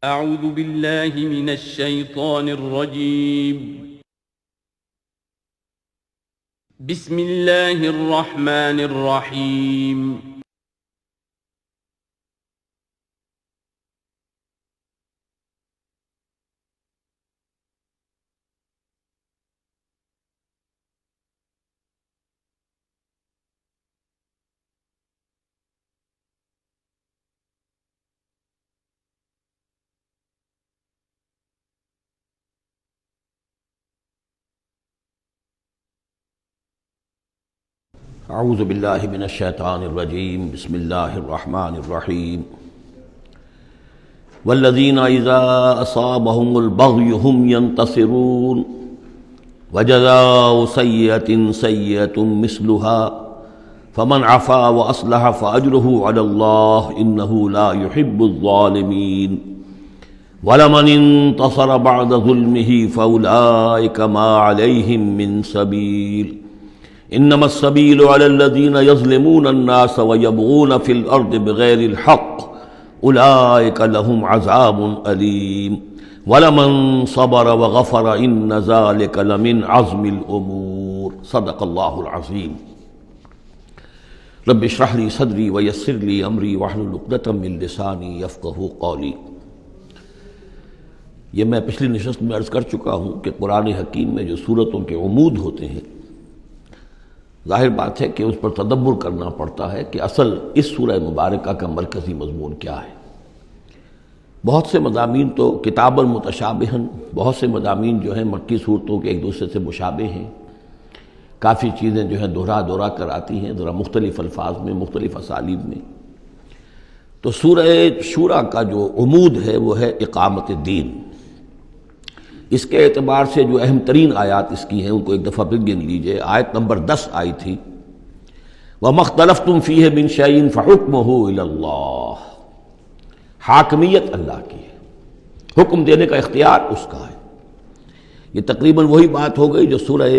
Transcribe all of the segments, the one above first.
أعوذ بالله من الشيطان الرجيم. بسم الله الرحمن الرحيم. اعوذ باللہ من الشیطان الرجیم بسم اللہ الرحمن الرحیم والذین اذا اصابهم البغی هم ينتصرون وجزاء سیئۃ سیئۃ مثلها فمن عفا واصلح فاجرہ علی اللہ انہ لا يحب الظالمین ولمن انتصر بعد ظلمہ فاولئک ما علیہم من سبیل انما السبیل علی الذین یظلمون الناس ویبغون فی الارض بغیر الحق اولئک لهم عذاب علیم ولمن صبر وغفر ان ذلک لمن عزم الامور صدق اللہ العظیم رب اشرح لی صدری ویسر لی امری واحلل عقدۃ من لسانی یفقہوا قولی۔ یہ میں پچھلی نشست میں عرض کر چکا ہوں کہ قرآن حکیم میں جو صورتوں کے عمود ہوتے ہیں، ظاہر بات ہے کہ اس پر تدبر کرنا پڑتا ہے کہ اصل اس سورہ مبارکہ کا مرکزی مضمون کیا ہے۔ بہت سے مضامین تو کتابا متشابہن، بہت سے مضامین جو ہیں مکی صورتوں کے ایک دوسرے سے مشابہ ہیں، کافی چیزیں جو ہیں دہرا کر آتی ہیں ذرا مختلف الفاظ میں، مختلف اسالیب میں۔ تو سورہ شورى کا جو عمود ہے وہ ہے اقامت دین۔ اس کے اعتبار سے جو اہم ترین آیات اس کی ہیں ان کو ایک دفعہ پھر گن لیجئے۔ آیت نمبر 10 آئی تھی وَمَا اخْتَلَفْتُمْ فِيهِ مِنْ شَيْءٍ فَحُكْمُهُ إِلَى اللَّهِ، حاکمیت اللہ کی ہے، حکم دینے کا اختیار اس کا ہے۔ یہ تقریباً وہی بات ہو گئی جو سورہ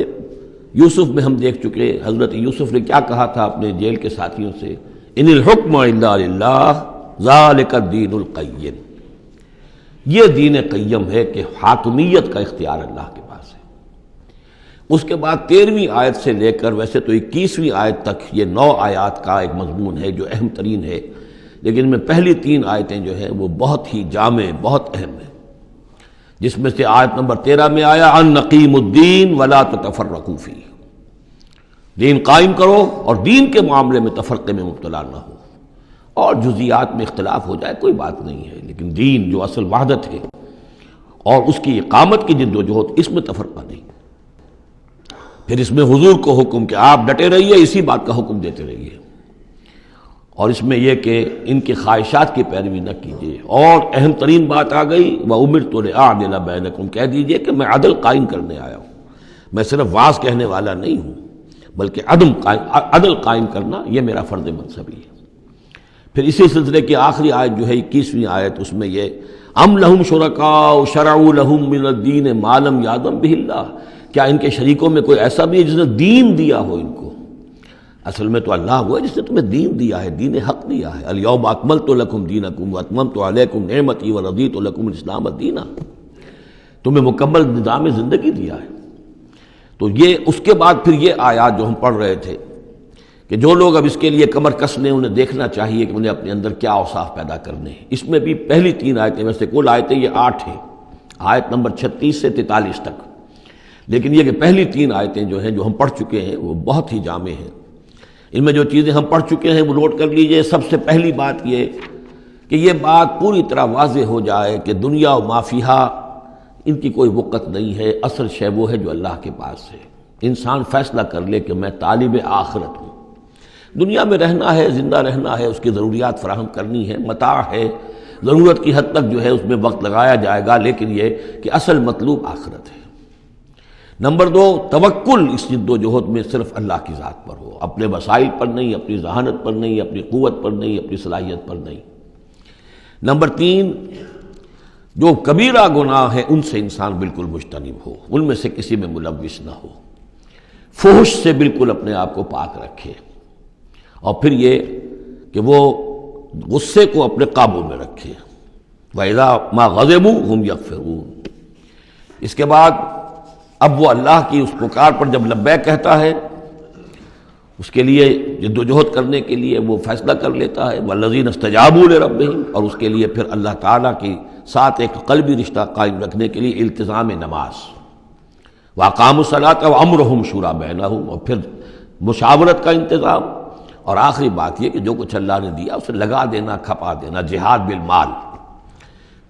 یوسف میں ہم دیکھ چکے۔ حضرت یوسف نے کیا کہا تھا اپنے جیل کے ساتھیوں سے؟ ان الحکم الا للہ ذالک الدین القیم، یہ دین قیم ہے کہ حاکمیت کا اختیار اللہ کے پاس ہے۔ اس کے بعد 13ویں آیت سے لے کر ویسے تو 21ویں آیت تک یہ 9 آیات کا ایک مضمون ہے جو اہم ترین ہے، لیکن ان میں پہلی 3 آیتیں جو ہیں وہ بہت ہی جامع، بہت اہم ہیں، جس میں سے آیت نمبر 13 میں آیا ان نقیم الدین ولا تتفرقوا فیہ، دین قائم کرو اور دین کے معاملے میں تفرقے میں مبتلا نہ ہو، اور جزیات میں اختلاف ہو جائے کوئی بات نہیں ہے، لیکن دین جو اصل وحدت ہے اور اس کی اقامت کی جد و جہد، اس میں تفرقہ نہیں۔ پھر اس میں حضور کو حکم کہ آپ ڈٹے رہیے، اسی بات کا حکم دیتے رہیے، اور اس میں یہ کہ ان کی خواہشات کی پیروی نہ کیجیے۔ اور اہم ترین بات آ گئی وَأُمِرْتُ لِأَعْدِلَ بَيْنَكُمْ، کہہ دیجیے کہ میں عدل قائم کرنے آیا ہوں، میں صرف واعظ کہنے والا نہیں ہوں، بلکہ عدل قائم کرنا یہ میرا فرض منصبی ہے۔ پھر اسی سلسلے کی آخری آیت جو ہے 21ویں آیت، اس میں یہ ام لہم شرکاء شرعوا لہم من الدین ما لم یأذن بہ اللہ، کیا ان کے شریکوں میں کوئی ایسا بھی ہے جس نے دین دیا ہو ان کو؟ اصل میں تو اللہ ہوا ہے جس نے تمہیں دین دیا ہے، دین حق دیا ہے۔ الیوم اکملت لکم دینکم واتممت علیکم نعمتی ورضیت لکم الاسلام دینا، تمہیں مکمل نظام زندگی دیا ہے۔ تو یہ اس کے بعد پھر یہ آیات جو ہم پڑھ رہے تھے کہ جو لوگ اب اس کے لیے کمر کس لیں انہیں دیکھنا چاہیے کہ انہیں اپنے اندر کیا اوصاف پیدا کرنے ہیں۔ اس میں بھی پہلی 3 آیتیں، ویسے کل آیتیں یہ 8 ہیں، آیت نمبر 36 سے 43 تک، لیکن یہ کہ پہلی 3 آیتیں جو ہیں جو ہم پڑھ چکے ہیں وہ بہت ہی جامع ہیں۔ ان میں جو چیزیں ہم پڑھ چکے ہیں وہ نوٹ کر لیجئے۔ سب سے پہلی بات یہ کہ یہ بات پوری طرح واضح ہو جائے کہ دنیا و ما فیہا ان کی کوئی وقت نہیں ہے، اصل شے وہ ہے جو اللہ کے پاس ہے۔ انسان فیصلہ کر لے کہ میں طالب آخرت ہوں، دنیا میں رہنا ہے، زندہ رہنا ہے، اس کی ضروریات فراہم کرنی ہے، متاع ہے، ضرورت کی حد تک جو ہے اس میں وقت لگایا جائے گا، لیکن یہ کہ اصل مطلوب آخرت ہے۔ نمبر 2، توکل اس جد و جہد میں صرف اللہ کی ذات پر ہو، اپنے وسائل پر نہیں، اپنی ذہانت پر نہیں، اپنی قوت پر نہیں، اپنی صلاحیت پر نہیں۔ نمبر 3، جو کبیرہ گناہ ہیں ان سے انسان بالکل مجتنب ہو، ان میں سے کسی میں ملوث نہ ہو، فحش سے بالکل اپنے آپ کو پاک رکھے، اور پھر یہ کہ وہ غصے کو اپنے قابو میں رکھے، وَإِذَا مَا غَضِبُوا هُمْ يَغْفِرُونَ۔ اس کے بعد اب وہ اللہ کی اس پکار پر جب لبیک کہتا ہے، اس کے لیے جد و جہد کرنے کے لیے وہ فیصلہ کر لیتا ہے، وَالَّذِينَ اسْتَجَابُوا لِرَبِّهِمْ، اور اس کے لیے پھر اللہ تعالیٰ کے ساتھ ایک قلبی رشتہ قائم رکھنے کے لیے التزام نماز، وَأَقَامُوا الصَّلَاةَ وَأَمْرُهُمْ شُورَىٰ بَيْنَهُمْ، اور پھر مشاورت کا انتظام، اور آخری بات یہ کہ جو کچھ اللہ نے دیا اسے لگا دینا، کھپا دینا، جہاد بالمال۔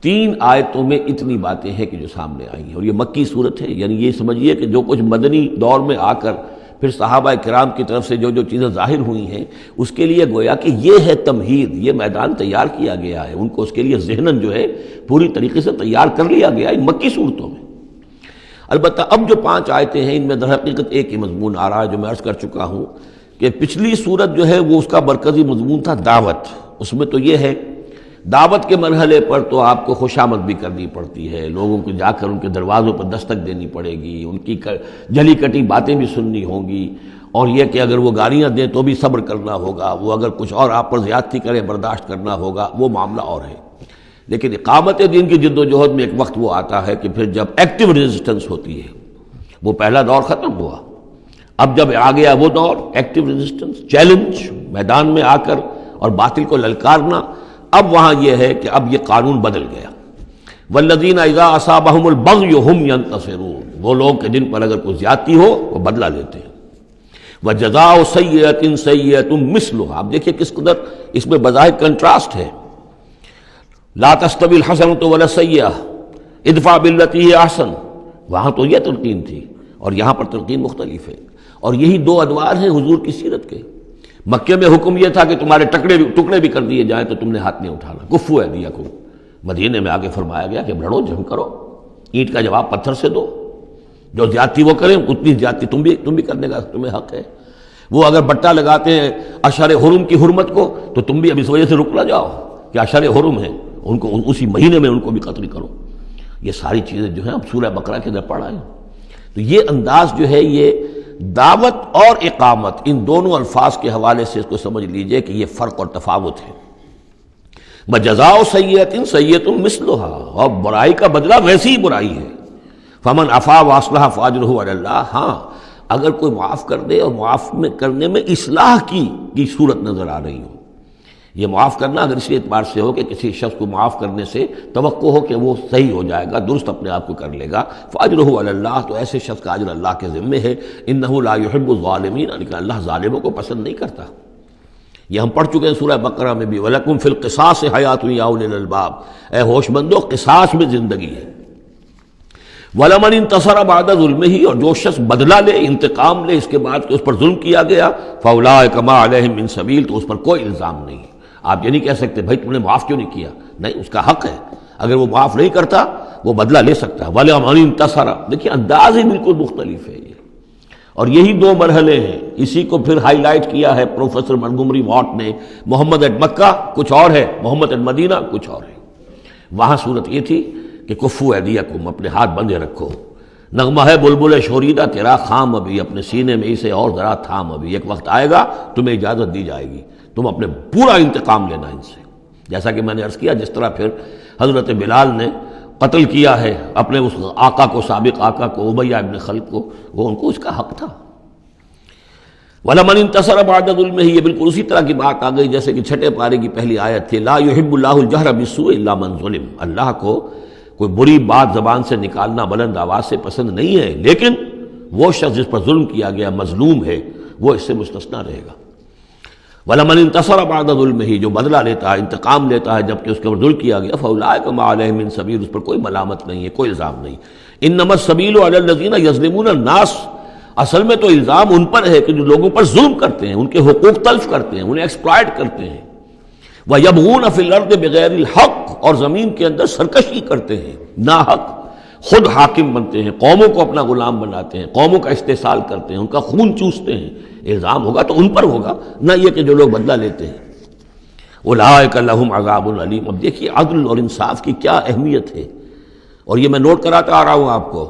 3 آیتوں میں اتنی باتیں ہیں کہ جو سامنے آئی ہیں، اور یہ مکی صورت ہے، یعنی یہ سمجھیے کہ جو کچھ مدنی دور میں آ کر پھر صحابہ کرام کی طرف سے جو جو چیزیں ظاہر ہوئی ہیں، اس کے لیے گویا کہ یہ ہے تمہید، یہ میدان تیار کیا گیا ہے، ان کو اس کے لیے ذہناً جو ہے پوری طریقے سے تیار کر لیا گیا ہے مکی صورتوں میں۔ البتہ اب جو 5 آیتیں ہیں ان میں در حقیقت ایک ہی مضمون آ رہا ہے جو میں عرض کر چکا ہوں کہ پچھلی صورت جو ہے وہ اس کا مرکزی مضمون تھا دعوت۔ اس میں تو یہ ہے دعوت کے مرحلے پر تو آپ کو خوشامد بھی کرنی پڑتی ہے، لوگوں کو جا کر ان کے دروازوں پر دستک دینی پڑے گی، ان کی جلی کٹی باتیں بھی سننی ہوں گی، اور یہ کہ اگر وہ گالیاں دیں تو بھی صبر کرنا ہوگا، وہ اگر کچھ اور آپ پر زیادتی کریں برداشت کرنا ہوگا، وہ معاملہ اور ہے۔ لیکن اقامت دین کی جد و جہد میں ایک وقت وہ آتا ہے کہ پھر جب ایکٹیو ریزسٹنس ہوتی ہے، وہ پہلا دور ختم ہوا، اب جب آ گیا وہ دور ایکٹیو ریزسٹنس، چیلنج، میدان میں آ کر اور باطل کو للکارنا، اب وہاں یہ ہے کہ اب یہ قانون بدل گیا۔ والذین اذا اصابہم البغی ہم ینتصرون، وہ لوگ کہ جن پر اگر کوئی زیادتی ہو وہ بدلہ لیتے ہیں۔ وجزاء سیئۃ سیئۃ مثلھا، اب دیکھیے کس قدر اس میں بظاہر کنٹراسٹ ہے۔ لا تستوی الحسنۃ ولا السیئۃ ادفع بالتی ہی احسن، وہاں تو یہ تلقین تھی اور یہاں پر تلقین مختلف ہے، اور یہی 2 ادوار ہیں حضور کی سیرت کے۔ مکے میں حکم یہ تھا کہ تمہارے ٹکڑے بھی کر دیے جائیں تو تم نے ہاتھ نہیں اٹھانا، کفو ایدیکم۔ مدینے میں آگے فرمایا گیا کہ لڑو، جنگ کرو، اینٹ کا جواب پتھر سے دو، جو زیادتی وہ کریں اتنی زیادتی تم بھی کرنے کا تمہیں حق ہے۔ وہ اگر بٹا لگاتے ہیں اشہر حرم کی حرمت کو تو تم بھی اب اس وجہ سے رک نہ جاؤ کہ اشہر حرم ہے، ان کو اسی مہینے میں ان کو بھی قتل کرو۔ یہ ساری چیزیں جو ہیں اب سورہ بقرہ کے اندر پڑھا ہے۔ تو یہ انداز جو ہے یہ دعوت اور اقامت، ان دونوں الفاظ کے حوالے سے اس کو سمجھ لیجئے کہ یہ فرق اور تفاوت ہے۔ وجزاء سیئۃ سیئۃ مثلھا، اور برائی کا بدلہ ویسی ہی برائی ہے۔ فمن عفا واصلح فاجرہ علی اللہ، ہاں اگر کوئی معاف کر دے اور معاف کرنے میں اصلاح کی صورت نظر آ رہی ہو، یہ معاف کرنا اگر اسی اعتبار سے ہو کہ کسی شخص کو معاف کرنے سے توقع ہو کہ وہ صحیح ہو جائے گا، درست اپنے آپ کو کر لے گا، فاجرہ علی اللہ، تو ایسے شخص کا اجر اللہ کے ذمے ہے۔ انہ لا یحب الظالمین، لیکن اللہ ظالموں کو پسند نہیں کرتا۔ یہ ہم پڑھ چکے ہیں سورہ بقرہ میں بھی، وَلَكُمْ فِي الْقِصَاصِ حَيَاةٌ يَا أُولِي الْأَلْبَابِ، اے ہوش مندو قصاص میں زندگی ہے۔ وَلَمَنِ انتَصَرَ بَعْدَ ظُلْمِهِ، اور جو شخص بدلہ لے، انتقام لے اس کے بعد کہ اس پر ظلم کیا گیا، فَأُولَٰئِکَ مَا عَلَيْهِم مِّن سَبِیلٍ، تو اس پر کوئی الزام نہیں ہے۔ آپ یہ نہیں کہہ سکتے بھائی تم نے معاف کیوں نہیں کیا، نہیں، اس کا حق ہے، اگر وہ معاف نہیں کرتا وہ بدلہ لے سکتا ہے۔ وَلَمَنِ انتَصَرَ، دیکھیے انداز ہی بالکل مختلف ہے یہ، اور یہی 2 مرحلے ہیں۔ اسی کو پھر ہائی لائٹ کیا ہے پروفیسر منگومری واٹ نے، محمد ایٹ مکہ کچھ اور ہے، محمد ایٹ مدینہ کچھ اور ہے۔ وہاں صورت یہ تھی کہ کفو ایدیکم، اپنے ہاتھ بندھے رکھو، نغمہ ہے بلبل شوریدہ تیرا خام ابھی، اپنے سینے میں اسے اور ذرا تھام، ابھی ایک وقت آئے گا تمہیں اجازت دی جائے گی، تم اپنے پورا انتقام لینا ان سے۔ جیسا کہ میں نے عرض کیا، جس طرح پھر حضرت بلال نے قتل کیا ہے اپنے اس آقا کو، سابق آقا کو، امیہ ابن خلف کو، وہ ان کو اس کا حق تھا۔ وَلَمَنِ انتَصَرَ بَعْدَ ظُلْمِهِ، یہ بالکل اسی طرح کی بات آ گئی جیسے کہ 6 پارے کی پہلی آیت تھی، لا يحب اللہ الجہر بالسوء الا من ظلم، اللہ کو کوئی بری بات زبان سے نکالنا بلند آواز سے پسند نہیں ہے، لیکن وہ شخص جس پر ظلم کیا گیا مظلوم ہے وہ اس سے مستثنیٰ رہے گا۔ وَلَمَنِ انتَصَرَ بَعْدَ ظُلْمِهِ، جو بدلہ لیتا ہے، انتقام لیتا ہے جبکہ اس کے اوپر ظلم کیا گیا، فَأُولَٰئِکَ مَا عَلَيْهِم مِّن سَبِیلٍ، اس پر کوئی ملامت نہیں ہے، کوئی الزام نہیں۔ إِنَّمَا السَّبِیلُ عَلَى الَّذِینَ یَظْلِمُونَ النَّاسَ، اصل میں تو الزام ان پر ہے کہ جو لوگوں پر ظلم کرتے ہیں، ان کے حقوق تلف کرتے ہیں، انہیں ایکسپلائٹ کرتے ہیں۔ وَيَبْغُونَ فِي الْأَرْضِ بِغَيْرِ الْحَقِّ، اور زمین کے اندر سرکشی کرتے ہیں، ناحق خود حاکم بنتے ہیں، قوموں کو اپنا غلام بناتے ہیں، قوموں کا استحصال کرتے ہیں، ان کا خون چوستے ہیں۔ الزام ہوگا تو ان پر ہوگا، نہ یہ کہ جو لوگ بدلہ لیتے ہیں۔ اولئک لہم عذاب علیم، اب دیکھیے عدل اور انصاف کی کیا اہمیت ہے، اور یہ میں نوٹ کراتا آ رہا ہوں آپ کو۔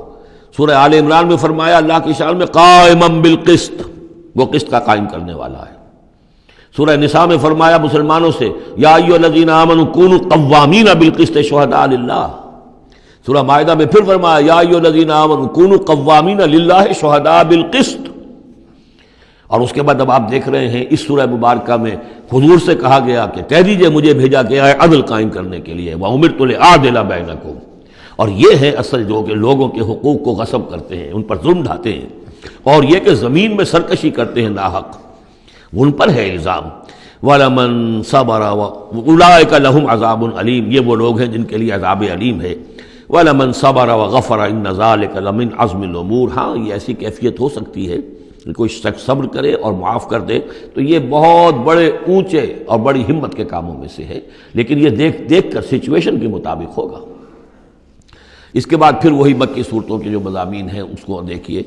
سورہ آل عمران میں فرمایا اللہ کی شان میں قائما بالقسط، وہ قسط کا قائم کرنے والا ہے۔ سورہ نساء میں فرمایا مسلمانوں سے یا ایھا الذین آمنوا کونوا قوامین بالقسط شہداء للہ. سورہ مائدہ میں پھر فرمایا یا ایھا الذین آمنوا کونوا قوامین للہ شہداء بالقسط. اور اس کے بعد اب آپ دیکھ رہے ہیں اس سورہ مبارکہ میں حضور سے کہا گیا کہ کہہ دیجئے مجھے بھیجا گیا ہے عدل قائم کرنے کے لیے. وَأُمِرْتُ لِأَعْدِلَ بَيْنَكُمْ. اور یہ ہے اصل جو کہ لوگوں کے حقوق کو غصب کرتے ہیں، ان پر ظلم ڈھاتے ہیں، اور یہ کہ زمین میں سرکشی کرتے ہیں ناحق، ان پر ہے الزام. وَلَمَنْ صَبَرَ وَأُولَٰئِكَ لَهُمْ عَذَابٌ عَلِيمٌ. یہ وہ لوگ ہیں جن کے لیے عذاب علیم ہے. وَلَمَنْ صَبَرَ وَغَفَرَ إِنَّ ذَلِكَ لَمِنْ عَزْمِ الْأُمُورِ. ہاں یہ ایسی کیفیت ہو سکتی ہے کہ کوئی شخص صبر کرے اور معاف کر دے تو یہ بہت بڑے اونچے اور بڑی ہمت کے کاموں میں سے ہے، لیکن یہ دیکھ کر سچویشن کے مطابق ہوگا. اس کے بعد پھر وہی مکی صورتوں کے جو مضامین ہیں اس کو دیکھیے.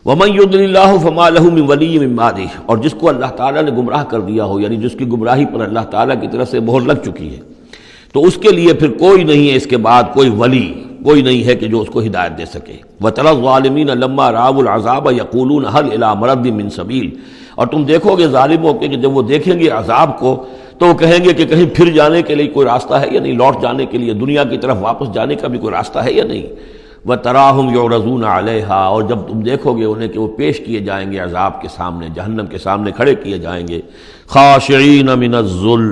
وَمَن يُضْلِلِ اللَّهُ فَمَا لَهُ مِن وَلِيٍّ مِّن بَعْدِهِ. اور جس کو اللہ تعالیٰ نے گمراہ کر دیا ہو، یعنی جس کی گمراہی پر اللہ تعالیٰ کی طرف سے مہر لگ چکی ہے، تو اس کے لیے پھر کوئی نہیں ہے اس کے بعد کوئی ولی، کوئی نہیں ہے کہ جو اس کو ہدایت دے سکے. وَتَرَى الظَّالِمِينَ لَمَّا رَأَوُا الْعَذَابَ يَقُولُونَ هَلْ إِلَىٰ مَرَدٍ مِّن سَبِيلٍ. اور تم دیکھو گے ظالموں کے کہ جب وہ دیکھیں گے عذاب کو تو وہ کہیں گے کہ کہیں پھر جانے کے لیے کوئی راستہ ہے یا نہیں، لوٹ جانے کے لیے دنیا کی طرف واپس جانے کا بھی کوئی راستہ ہے یا نہیں. وَتَرَاهُمْ يُعْرَضُونَ عَلَيْهَا. اور جب تم دیکھو گے انہیں کہ وہ پیش کیے جائیں گے عذاب کے سامنے، جہنم کے سامنے کھڑے کیے جائیں گے. خاشعین من الذل.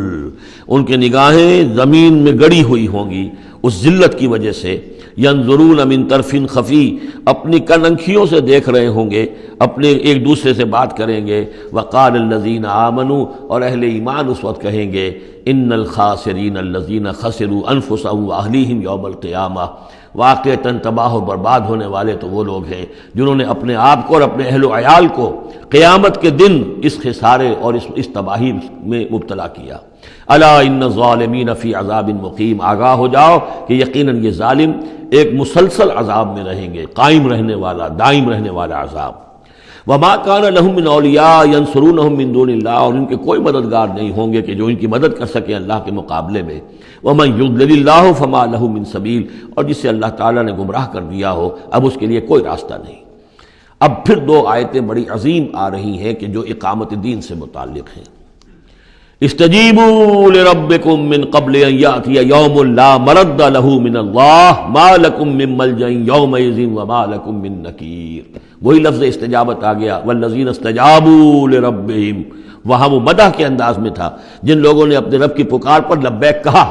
ان کے نگاہیں زمین میں گڑی ہوئی ہوں گی اس ذلت کی وجہ سے. ینظرون من طرف خفی. اپنی کننکھیوں سے دیکھ رہے ہوں گے، اپنے ایک دوسرے سے بات کریں گے. وقال الذین آمنوا. اور اہل ایمان اس وقت کہیں گے ان الخاسرین الذین خسروا انفسهم واہلیہم یوم القیامہ. واقعتاً تباہ و برباد ہونے والے تو وہ لوگ ہیں جنہوں نے اپنے آپ کو اور اپنے اہل و عیال کو قیامت کے دن اس خسارے اور اس تباہی میں مبتلا کیا. الا ان الظالمین فی عذاب مقیم. آگاہ ہو جاؤ کہ یقیناً یہ ظالم ایک مسلسل عذاب میں رہیں گے، قائم رہنے والا، دائم رہنے والا عذاب. وما کان لهم من اولیاء ینصرونهم من دون اللہ. اور ان کے کوئی مددگار نہیں ہوں گے کہ جو ان کی مدد کر سکیں اللہ کے مقابلے میں. ومن یضلل اللہ فما له من سبیل. اور جسے اللہ تعالیٰ نے گمراہ کر دیا ہو اب اس کے لیے کوئی راستہ نہیں. اب پھر دو آیتیں بڑی عظیم آ رہی ہیں کہ جو اقامت دین سے متعلق ہیں. استجیبوا لربکم من قبل ان یأتی یوم لا مرد له من اللہ ما لکم من ملجأ یومئذ وما لکم من نکیر. وہی لفظ استجابت آ گیا. والذین استجابوا لربہم. وہاں وہ مدح کے انداز میں تھا جن لوگوں نے اپنے رب کی پکار پر لبیک کہا.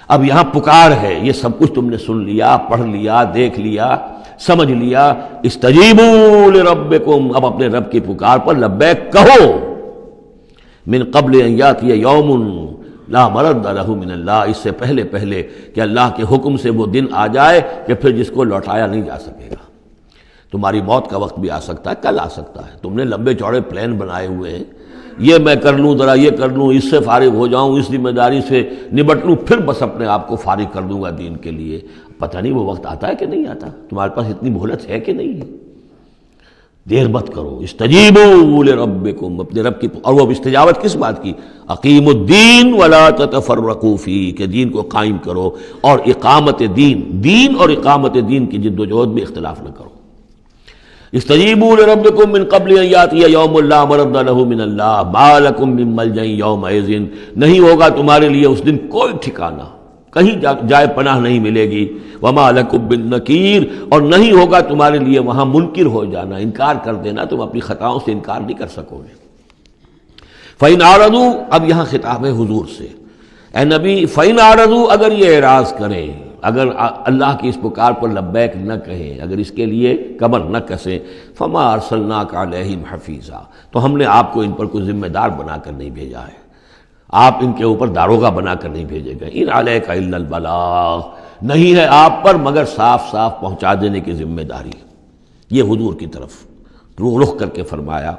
اب یہاں پکار ہے، یہ سب کچھ تم نے سن لیا، پڑھ لیا، دیکھ لیا، سمجھ لیا. استجیبوا لربکم. اب اپنے رب کی پکار پر لبیک کہو. من قبل ان یاتی یوم لا مرد له من اللہ. اس سے پہلے کہ اللہ کے حکم سے وہ دن آ جائے کہ پھر جس کو لوٹایا نہیں جا سکے گا. تمہاری موت کا وقت بھی آ سکتا ہے، کل آ سکتا ہے. تم نے لمبے چوڑے پلان بنائے ہوئے ہیں، یہ میں کر لوں، ذرا یہ کر لوں، اس سے فارغ ہو جاؤں، اس ذمہ داری سے نبٹ لوں، پھر بس اپنے آپ کو فارغ کر دوں گا دین کے لیے. پتہ نہیں وہ وقت آتا ہے کہ نہیں آتا. تمہارے پاس اتنی مہلت ہے کہ نہیں ہے. دیر مت کرو. استجیبوا لربکم. اپنے رب کی. اور وہ استجابت کس بات کی؟ اقیموا الدین ولا تتفرقوا فیہ. کہ دین کو قائم کرو اور اقامت دین اور اقامت دین کی جد و جہد میں اختلاف نہ کرو. استجیبوا لربکم من قبل ان یاتی یوم لا مرد له من اللہ ما لکم من ملجأ یومئذ. نہیں ہوگا تمہارے لیے اس دن کوئی ٹھکانہ، کہیں جائے پناہ نہیں ملے گی. وما لکم من نکیر. اور نہیں ہوگا تمہارے لیے وہاں منکر ہو جانا، انکار کر دینا. تم اپنی خطاؤں سے انکار نہیں کر سکو گے. فإن أعرضوا. اب یہاں خطاب ہے حضور سے. اے نبی فإن أعرضوا. اگر یہ اعراض کریں، اگر اللہ کی اس پکار پر لبیک نہ کہیں، اگر اس کے لیے کمر نہ کسیں، فما ارسلناک علیہم حفیظا. تو ہم نے آپ کو ان پر کوئی ذمہ دار بنا کر نہیں بھیجا ہے، آپ ان کے اوپر داروغہ بنا کر نہیں بھیجے گئے. ان علیک الا البلاغ. نہیں ہے آپ پر مگر صاف پہنچا دینے کی ذمہ داری. یہ حضور کی طرف رخ کر کے فرمایا.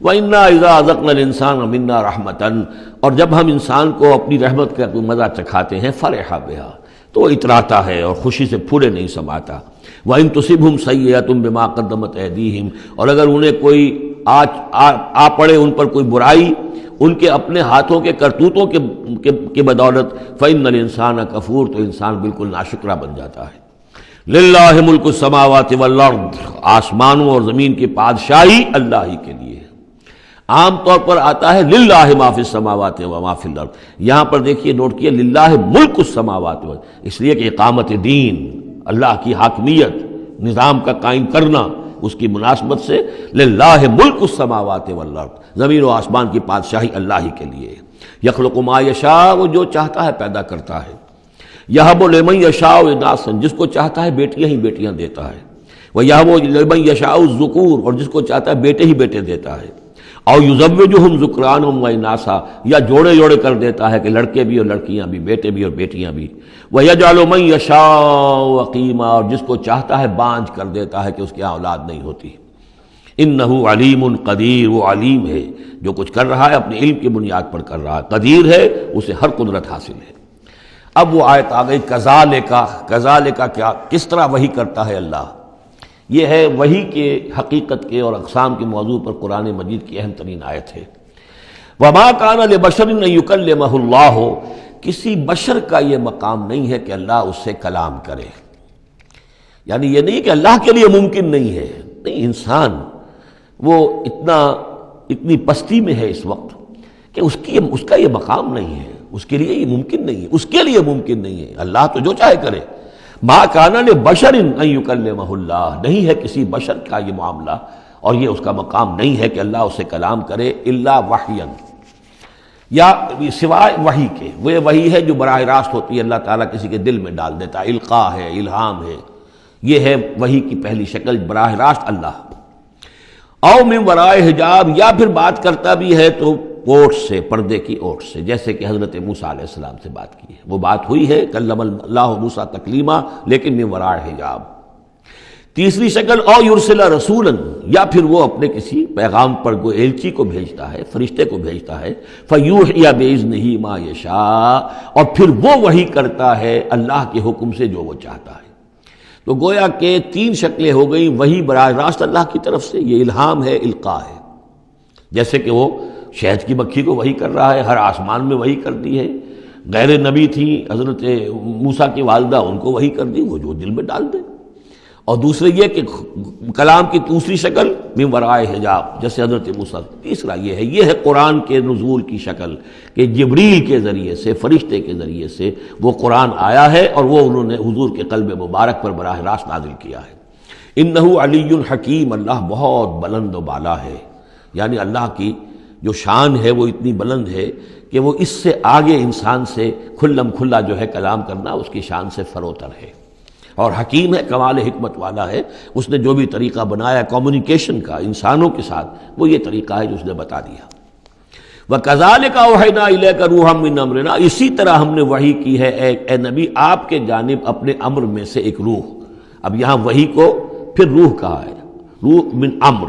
وَإِنَّا إِذَا أَذَقْنَا الْإِنسَانَ مِنَّا رَحْمَةً. اور جب ہم انسان کو اپنی رحمت کا مزہ چکھاتے ہیں، فرح بہا، تو وہ اتراتا ہے اور خوشی سے پھولے نہیں سماتا. وَإِن تُصِبْهُمْ سَيِّئَةٌ بِمَا قَدَّمَتْ أَيْدِيهِمْ. اور اگر انہیں کوئی آ پڑے ان پر کوئی برائی ان کے اپنے ہاتھوں کے کرتوتوں کے بدولت، فَإِنَّ الْإِنسَانَ كَفُورٌ. تو انسان بالکل ناشکرہ بن جاتا ہے. لِلَّهِ مُلْكُ السَّمَاوَاتِ وَالْأَرْضِ. آسمانوں اور زمین کی بادشاہی اللہ ہی کے لیے. عام طور پر آتا ہے للہ ما فی السماوات و ما فی الارض، یہاں پر دیکھیے نوٹ کیے للہ ملک السماوات و، اس لیے کہ اقامت دین، اللہ کی حاکمیت، نظام کا قائم کرنا، اس کی مناسبت سے للہ ملک السماوات والارض، زمین و آسمان کی بادشاہی اللہ ہی کے لیے۔ یخلق ما یشاء، وہ جو چاہتا ہے پیدا کرتا ہے۔ یہب لمن یشاء اناثا، جس کو چاہتا ہے بیٹیاں ہی بیٹیاں دیتا ہے۔ ویہب لمن یشاء الذکور، اور جس کو چاہتا ہے بیٹے ہی بیٹے دیتا ہے۔ او یزوجہم ذکرانا و اناثا، یا جوڑے جوڑے کر دیتا ہے کہ لڑکے بھی اور لڑکیاں بھی، بیٹے بھی اور بیٹیاں بھی۔ ویجعل من یشاء عقیما، اور جس کو چاہتا ہے بانجھ کر دیتا ہے کہ اس کی اولاد نہیں ہوتی۔ انہ علیم قدیر، وہ علیم ہے، جو کچھ کر رہا ہے اپنے علم کی بنیاد پر کر رہا ہے، قدیر ہے، اسے ہر قدرت حاصل ہے۔ اب وہ آیت آ گئی کذالک کیا، کس طرح وحی کرتا ہے اللہ۔ یہ ہے وحی کے حقیقت کے اور اقسام کے موضوع پر قرآن مجید کی اہم ترین آیت ہے۔ وما کان لبشر ان یکلمہ اللہ، کسی بشر کا یہ مقام نہیں ہے کہ اللہ اس سے کلام کرے، یعنی یہ نہیں کہ اللہ کے لیے ممکن نہیں ہے، نہیں، انسان وہ اتنی پستی میں ہے اس وقت کہ اس کا یہ مقام نہیں ہے، اس کے لیے یہ ممکن نہیں ہے، اس کے لیے ممکن نہیں ہے۔ اللہ تو جو چاہے کرے۔ ما کان لبشر ان یکلمہ اللہ، نہیں ہے کسی بشر کا یہ معاملہ اور یہ اس کا مقام نہیں ہے کہ اللہ اسے کلام کرے، الا وحیا، یا سوائے وحی کے۔ وہ وحی ہے جو براہ راست ہوتی ہے، اللہ تعالیٰ کسی کے دل میں ڈال دیتا ہے، القاء ہے، الہام ہے، یہ ہے وحی کی پہلی شکل، براہ راست اللہ۔ او من ورائے حجاب، یا پھر بات کرتا بھی ہے تو اوٹ سے، پردے کی اوٹ سے، جیسے کہ حضرت موسیٰ علیہ السلام سے بات کی ہے، وہ بات ہوئی ہے، کلم اللہ موسیٰ تکلیما، لیکن من ورائے حجاب۔ تیسری شکل او یرسل رسولا، یا پھر وہ اپنے کسی پیغام پر کوئی ایلچی کو بھیجتا ہے، فرشتے کو بھیجتا ہے، فیوحی باذنہ ما یشاء، اور پھر وہ وحی کرتا ہے اللہ کے حکم سے جو وہ چاہتا ہے۔ تو گویا کہ تین شکلیں ہو گئیں، وحی براہ راست اللہ کی طرف سے، یہ الہام ہے، القاء ہے، جیسے کہ وہ شہد کی مکھی کو وحی کر رہا ہے، ہر آسمان میں وحی کر دی ہے۔ غیر نبی تھی حضرت موسیٰ کی والدہ، ان کو وحی کر دی، وہ جو دل میں ڈال دے۔ اور دوسرے یہ کہ کلام کی دوسری شکل من ورائے حجاب، جیسے حضرت موسیٰ۔ تیسرا یہ ہے قرآن کے نزول کی شکل، کہ جبریل کے ذریعے سے، فرشتے کے ذریعے سے وہ قرآن آیا ہے اور وہ انہوں نے حضور کے قلب مبارک پر براہ راست نازل کیا ہے۔ انہ علی حکیم، اللہ بہت بلند و بالا ہے، یعنی اللہ کی جو شان ہے وہ اتنی بلند ہے کہ وہ اس سے آگے انسان سے کھلم کھلا جو ہے کلام کرنا اس کی شان سے فروتر ہے، اور حکیم ہے، کمال حکمت والا ہے۔ اس نے جو بھی طریقہ بنایا کمیونیکیشن کا انسانوں کے ساتھ، وہ یہ طریقہ ہے جو اس نے بتا دیا۔ وَكَذَلِكَ أَوْحَيْنَا إِلَيْكَ رُوحًا مِّنْ أَمْرِنَا، اسی طرح ہم نے وحی کی ہے اے نبی آپ کے جانب اپنے امر میں سے ایک روح۔ اب یہاں وحی کو پھر روح کہا ہے، روح من امر۔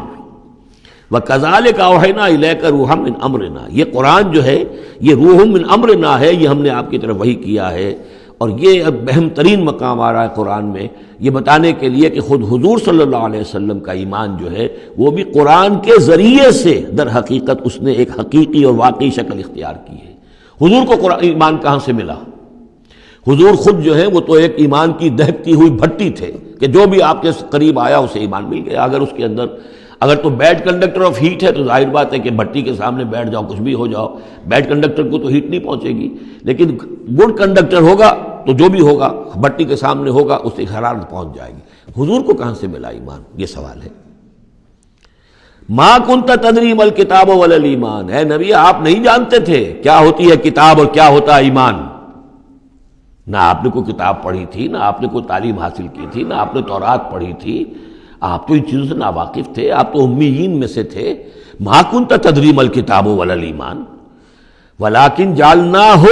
وَكَذَلِكَ أَوْحَيْنَا إِلَيْكَ رُوحًا مِّنْ أَمْرِنَا، یہ قرآن جو ہے یہ روح من امرنا ہے، یہ ہم نے آپ کی طرف وحی کیا ہے۔ اور یہ اب اہم ترین مقام آ رہا ہے قرآن میں، یہ بتانے کے لیے کہ خود حضور صلی اللہ علیہ وسلم کا ایمان جو ہے وہ بھی قرآن کے ذریعے سے در حقیقت اس نے ایک حقیقی اور واقعی شکل اختیار کی ہے۔ حضور کو قرآن ایمان کہاں سے ملا؟ حضور خود جو ہے وہ تو ایک ایمان کی دہکتی ہوئی بھٹی تھے کہ جو بھی آپ کے قریب آیا اسے ایمان مل گیا۔ اگر اس کے اندر اگر تو بیڈ کنڈکٹر آف ہیٹ ہے تو ظاہر بات ہے کہ بھٹی کے سامنے بیٹھ جاؤ، کچھ بھی ہو جاؤ، بیڈ کنڈکٹر کو تو ہیٹ نہیں پہنچے گی، لیکن گڈ کنڈکٹر ہوگا تو جو بھی ہوگا بھٹی کے سامنے ہوگا اس سے حرارت پہنچ جائے گی۔ حضور کو کہاں سے ملا ایمان؟ یہ سوال ہے۔ ما کنت تدری ما الکتاب ولا الایمان، اے نبی آپ نہیں جانتے تھے کیا ہوتی ہے کتاب اور کیا ہوتا ہے ایمان۔ نہ آپ نے کوئی کتاب پڑھی تھی، نہ آپ نے کوئی تعلیم حاصل کی تھی، نہ آپ نے تورات پڑھی تھی، آپ تو ان چیزوں سے ناواقف تھے، آپ تو امیین میں سے تھے۔ ما کنت تدری ما الکتاب ولا الایمان ولیکن جعلناہ،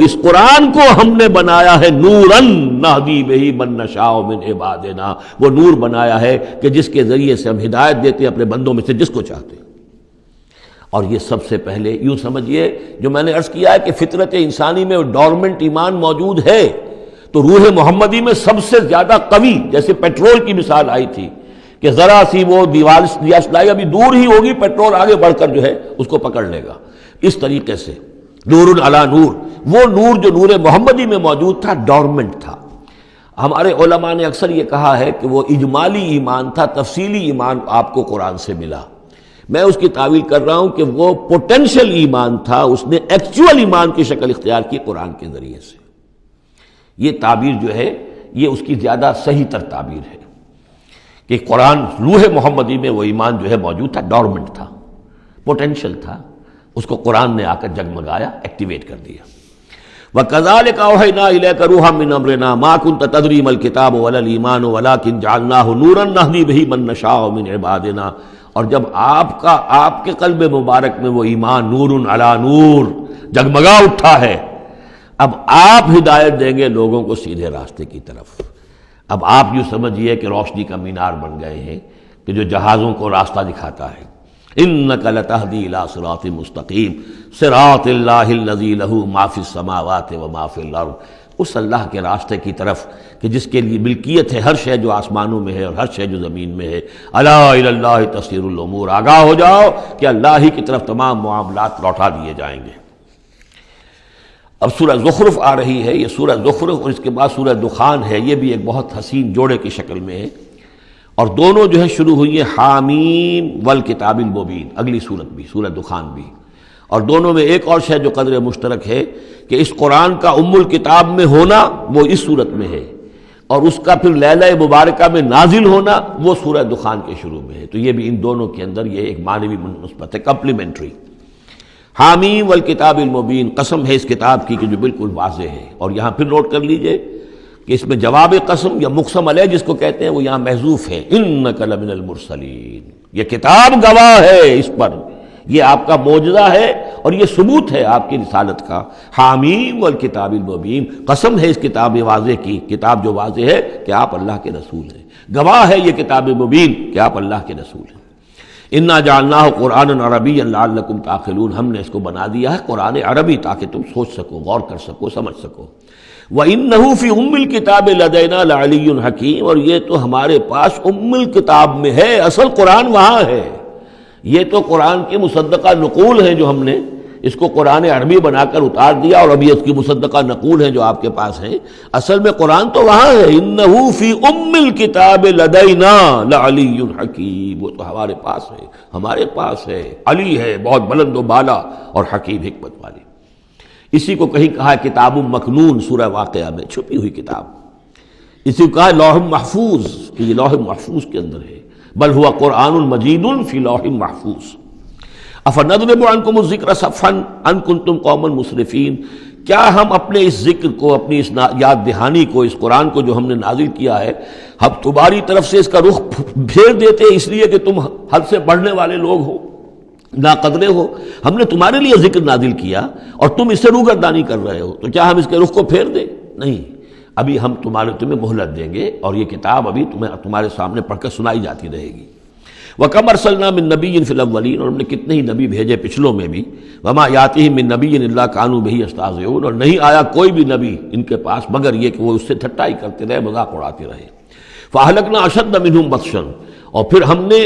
اس قرآن کو ہم نے بنایا ہے نوراً نہدی بہ من نشاء من عبادنا، وہ نور بنایا ہے کہ جس کے ذریعے سے ہم ہدایت دیتے ہیں اپنے بندوں میں سے جس کو چاہتے ہیں۔ اور یہ سب سے پہلے یوں سمجھیے، جو میں نے عرض کیا ہے کہ فطرت انسانی میں ڈورمنٹ ایمان موجود ہے، تو روح محمدی میں سب سے زیادہ قوی، جیسے پیٹرول کی مثال آئی تھی کہ ذرا سی وہ دیوار سلائی ابھی دور ہی ہوگی، پیٹرول آگے بڑھ کر جو ہے اس کو پکڑ لے گا۔ اس طریقے سے نور علی نور، وہ نور جو نور محمدی میں موجود تھا ڈورمنٹ تھا۔ ہمارے علماء نے اکثر یہ کہا ہے کہ وہ اجمالی ایمان تھا، تفصیلی ایمان آپ کو قرآن سے ملا۔ میں اس کی تعویل کر رہا ہوں کہ وہ پوٹینشل ایمان تھا، اس نے ایکچوئل ایمان کی شکل اختیار کی قرآن کے ذریعے سے۔ یہ تعبیر جو ہے یہ اس کی زیادہ صحیح تر تعبیر ہے کہ قرآن روح محمدی میں وہ ایمان جو ہے موجود تھا، ڈورمنٹ تھا، پوٹینشل تھا، اس کو قرآن نے آ کر جگمگایا، ایکٹیویٹ کر دیا۔ وَكَذَلِكَ أَوْحَيْنَا إِلَيْكَ رُوحًا مِّنْ أَمْرِنَا مَا كُنْتَ تَدْرِي مَا الْكِتَابُ وَلَا الْإِيمَانُ وَلَٰكِن جَعَلْنَاهُ نُورًا نَّهْدِي بِهِ مَن نَّشَاءُ مِنْ عِبَادِنَا، اور جب آپ کے قلب مبارک میں وہ ایمان نور علی نور جگمگا اٹھا ہے، اب آپ ہدایت دیں گے لوگوں کو سیدھے راستے کی طرف۔ اب آپ یوں سمجھیے کہ روشنی کا مینار بن گئے ہیں کہ جو جہازوں کو راستہ دکھاتا ہے۔ انک لتہدی الی صراط مستقیم صراط اللہ الذی لہ ما فی السماوات و ما فی الارض، اس اللہ کے راستے کی طرف کہ جس کے لیے ملکیت ہے ہر شے جو آسمانوں میں ہے اور ہر شے جو زمین میں ہے۔ الا الی اللہ تصیر الامور، آگاہ ہو جاؤ کہ اللہ ہی کی طرف تمام معاملات لوٹا دیے جائیں گے۔ اب سورہ زخرف آ رہی ہے، یہ سورہ زخرف اور اس کے بعد سورہ دخان ہے، یہ بھی ایک بہت حسین جوڑے کی شکل میں ہے، اور دونوں جو ہے شروع ہوئی ہیں حامیم والکتاب المبین، اگلی صورت بھی سورہ دخان بھی، اور دونوں میں ایک اور شے جو قدر مشترک ہے کہ اس قرآن کا ام الکتاب میں ہونا وہ اس صورت میں ہے، اور اس کا پھر لیلہ مبارکہ میں نازل ہونا وہ سورہ دخان کے شروع میں ہے، تو یہ بھی ان دونوں کے اندر یہ ایک معنوی نسبت ہے، کمپلیمنٹری۔ حامیم والکتاب المبین، قسم ہے اس کتاب کی کہ جو بالکل واضح ہے، اور یہاں پھر نوٹ کر لیجئے کہ اس میں جواب قسم یا مقسم علیہ جس کو کہتے ہیں وہ یہاں محذوف ہے، انک لمن المرسلین، یہ کتاب گواہ ہے اس پر، یہ آپ کا معجزہ ہے اور یہ ثبوت ہے آپ کی رسالت کا۔ حامیم والکتاب المبین، قسم ہے اس کتاب واضح کی، کتاب جو واضح ہے کہ آپ اللہ کے رسول ہیں، گواہ ہے یہ کتاب مبین کہ آپ اللہ کے رسول ہیں۔ انا جعلناہ قرآنا عربیا لعلکم تعقلون، ہم نے اس کو بنا دیا ہے قرآن عربی تاکہ تم سوچ سکو، غور کر سکو، سمجھ سکو۔ وَإِنَّهُ فِي أُمِّ الْكِتَابِ لَدَيْنَا لَعَلِيٌّ حَكِيمٌ، اور یہ تو ہمارے پاس ام الکتاب میں ہے، اصل قرآن وہاں ہے، یہ تو قرآن کی مصدقہ نقول ہیں جو ہم نے اس کو قرآن عربی بنا کر اتار دیا، اور ابھی اس کی مصدقہ نقول ہیں جو آپ کے پاس ہیں، اصل میں قرآن تو وہاں ہے۔ اِنَّهُ فِي أُمِّ الْكِتَابِ لَدَيْنَا لَعَلِيٌّ حَكِيمٌ، وہ تو ہمارے پاس ہے، ہمارے پاس ہے، علی ہے، بہت بلند و بالا اور حکیم حکمت والی۔ اسی کو کہیں کہا ہے کتاب مکنون، سورہ واقعہ میں چھپی ہوئی کتاب، اسی کو کہا ہے لوح محفوظ، کہ یہ لوح محفوظ کے اندر ہے، بل ہوا قرآن مجید فی لوح محفوظ۔ افنضرب عنکم الذکر صفحا ان کنتم قوما مسرفین، کیا ہم اپنے اس ذکر کو، اپنی اس یاد دہانی کو، اس قرآن کو جو ہم نے نازل کیا ہے، ہم تمہاری طرف سے اس کا رخ پھیر دیتے اس لیے کہ تم حد سے بڑھنے والے لوگ ہو، ناقدرے ہو؟ ہم نے تمہارے لیے ذکر نازل کیا اور تم اس سے روگردانی کر رہے ہو، تو کیا ہم اس کے رخ کو پھیر دیں؟ نہیں، ابھی ہم تمہیں مہلت دیں گے، اور یہ کتاب ابھی تمہارے سامنے پڑھ کر سنائی جاتی رہے گی۔ وَكَمْ أَرْسَلْنَا مِن نَبِيٍّ فِي الْأَوَّلِينَ، اور ہم نے کتنے ہی نبی بھیجے پچھلوں میں بھی، وَمَا يَأْتِيهِم مِّن نَبِيٍّ إِلَّا كَانُوا بِهِ يَسْتَهْزِئُونَ، اور نہیں آیا کوئی بھی نبی ان کے پاس مگر یہ کہ وہ اس سے ٹھٹائی کرتے رہے، مذاق اڑاتے رہے۔ فَأَهْلَكْنَا أَشَدَّ مِنْهُمْ بَطْشًا، اور پھر ہم نے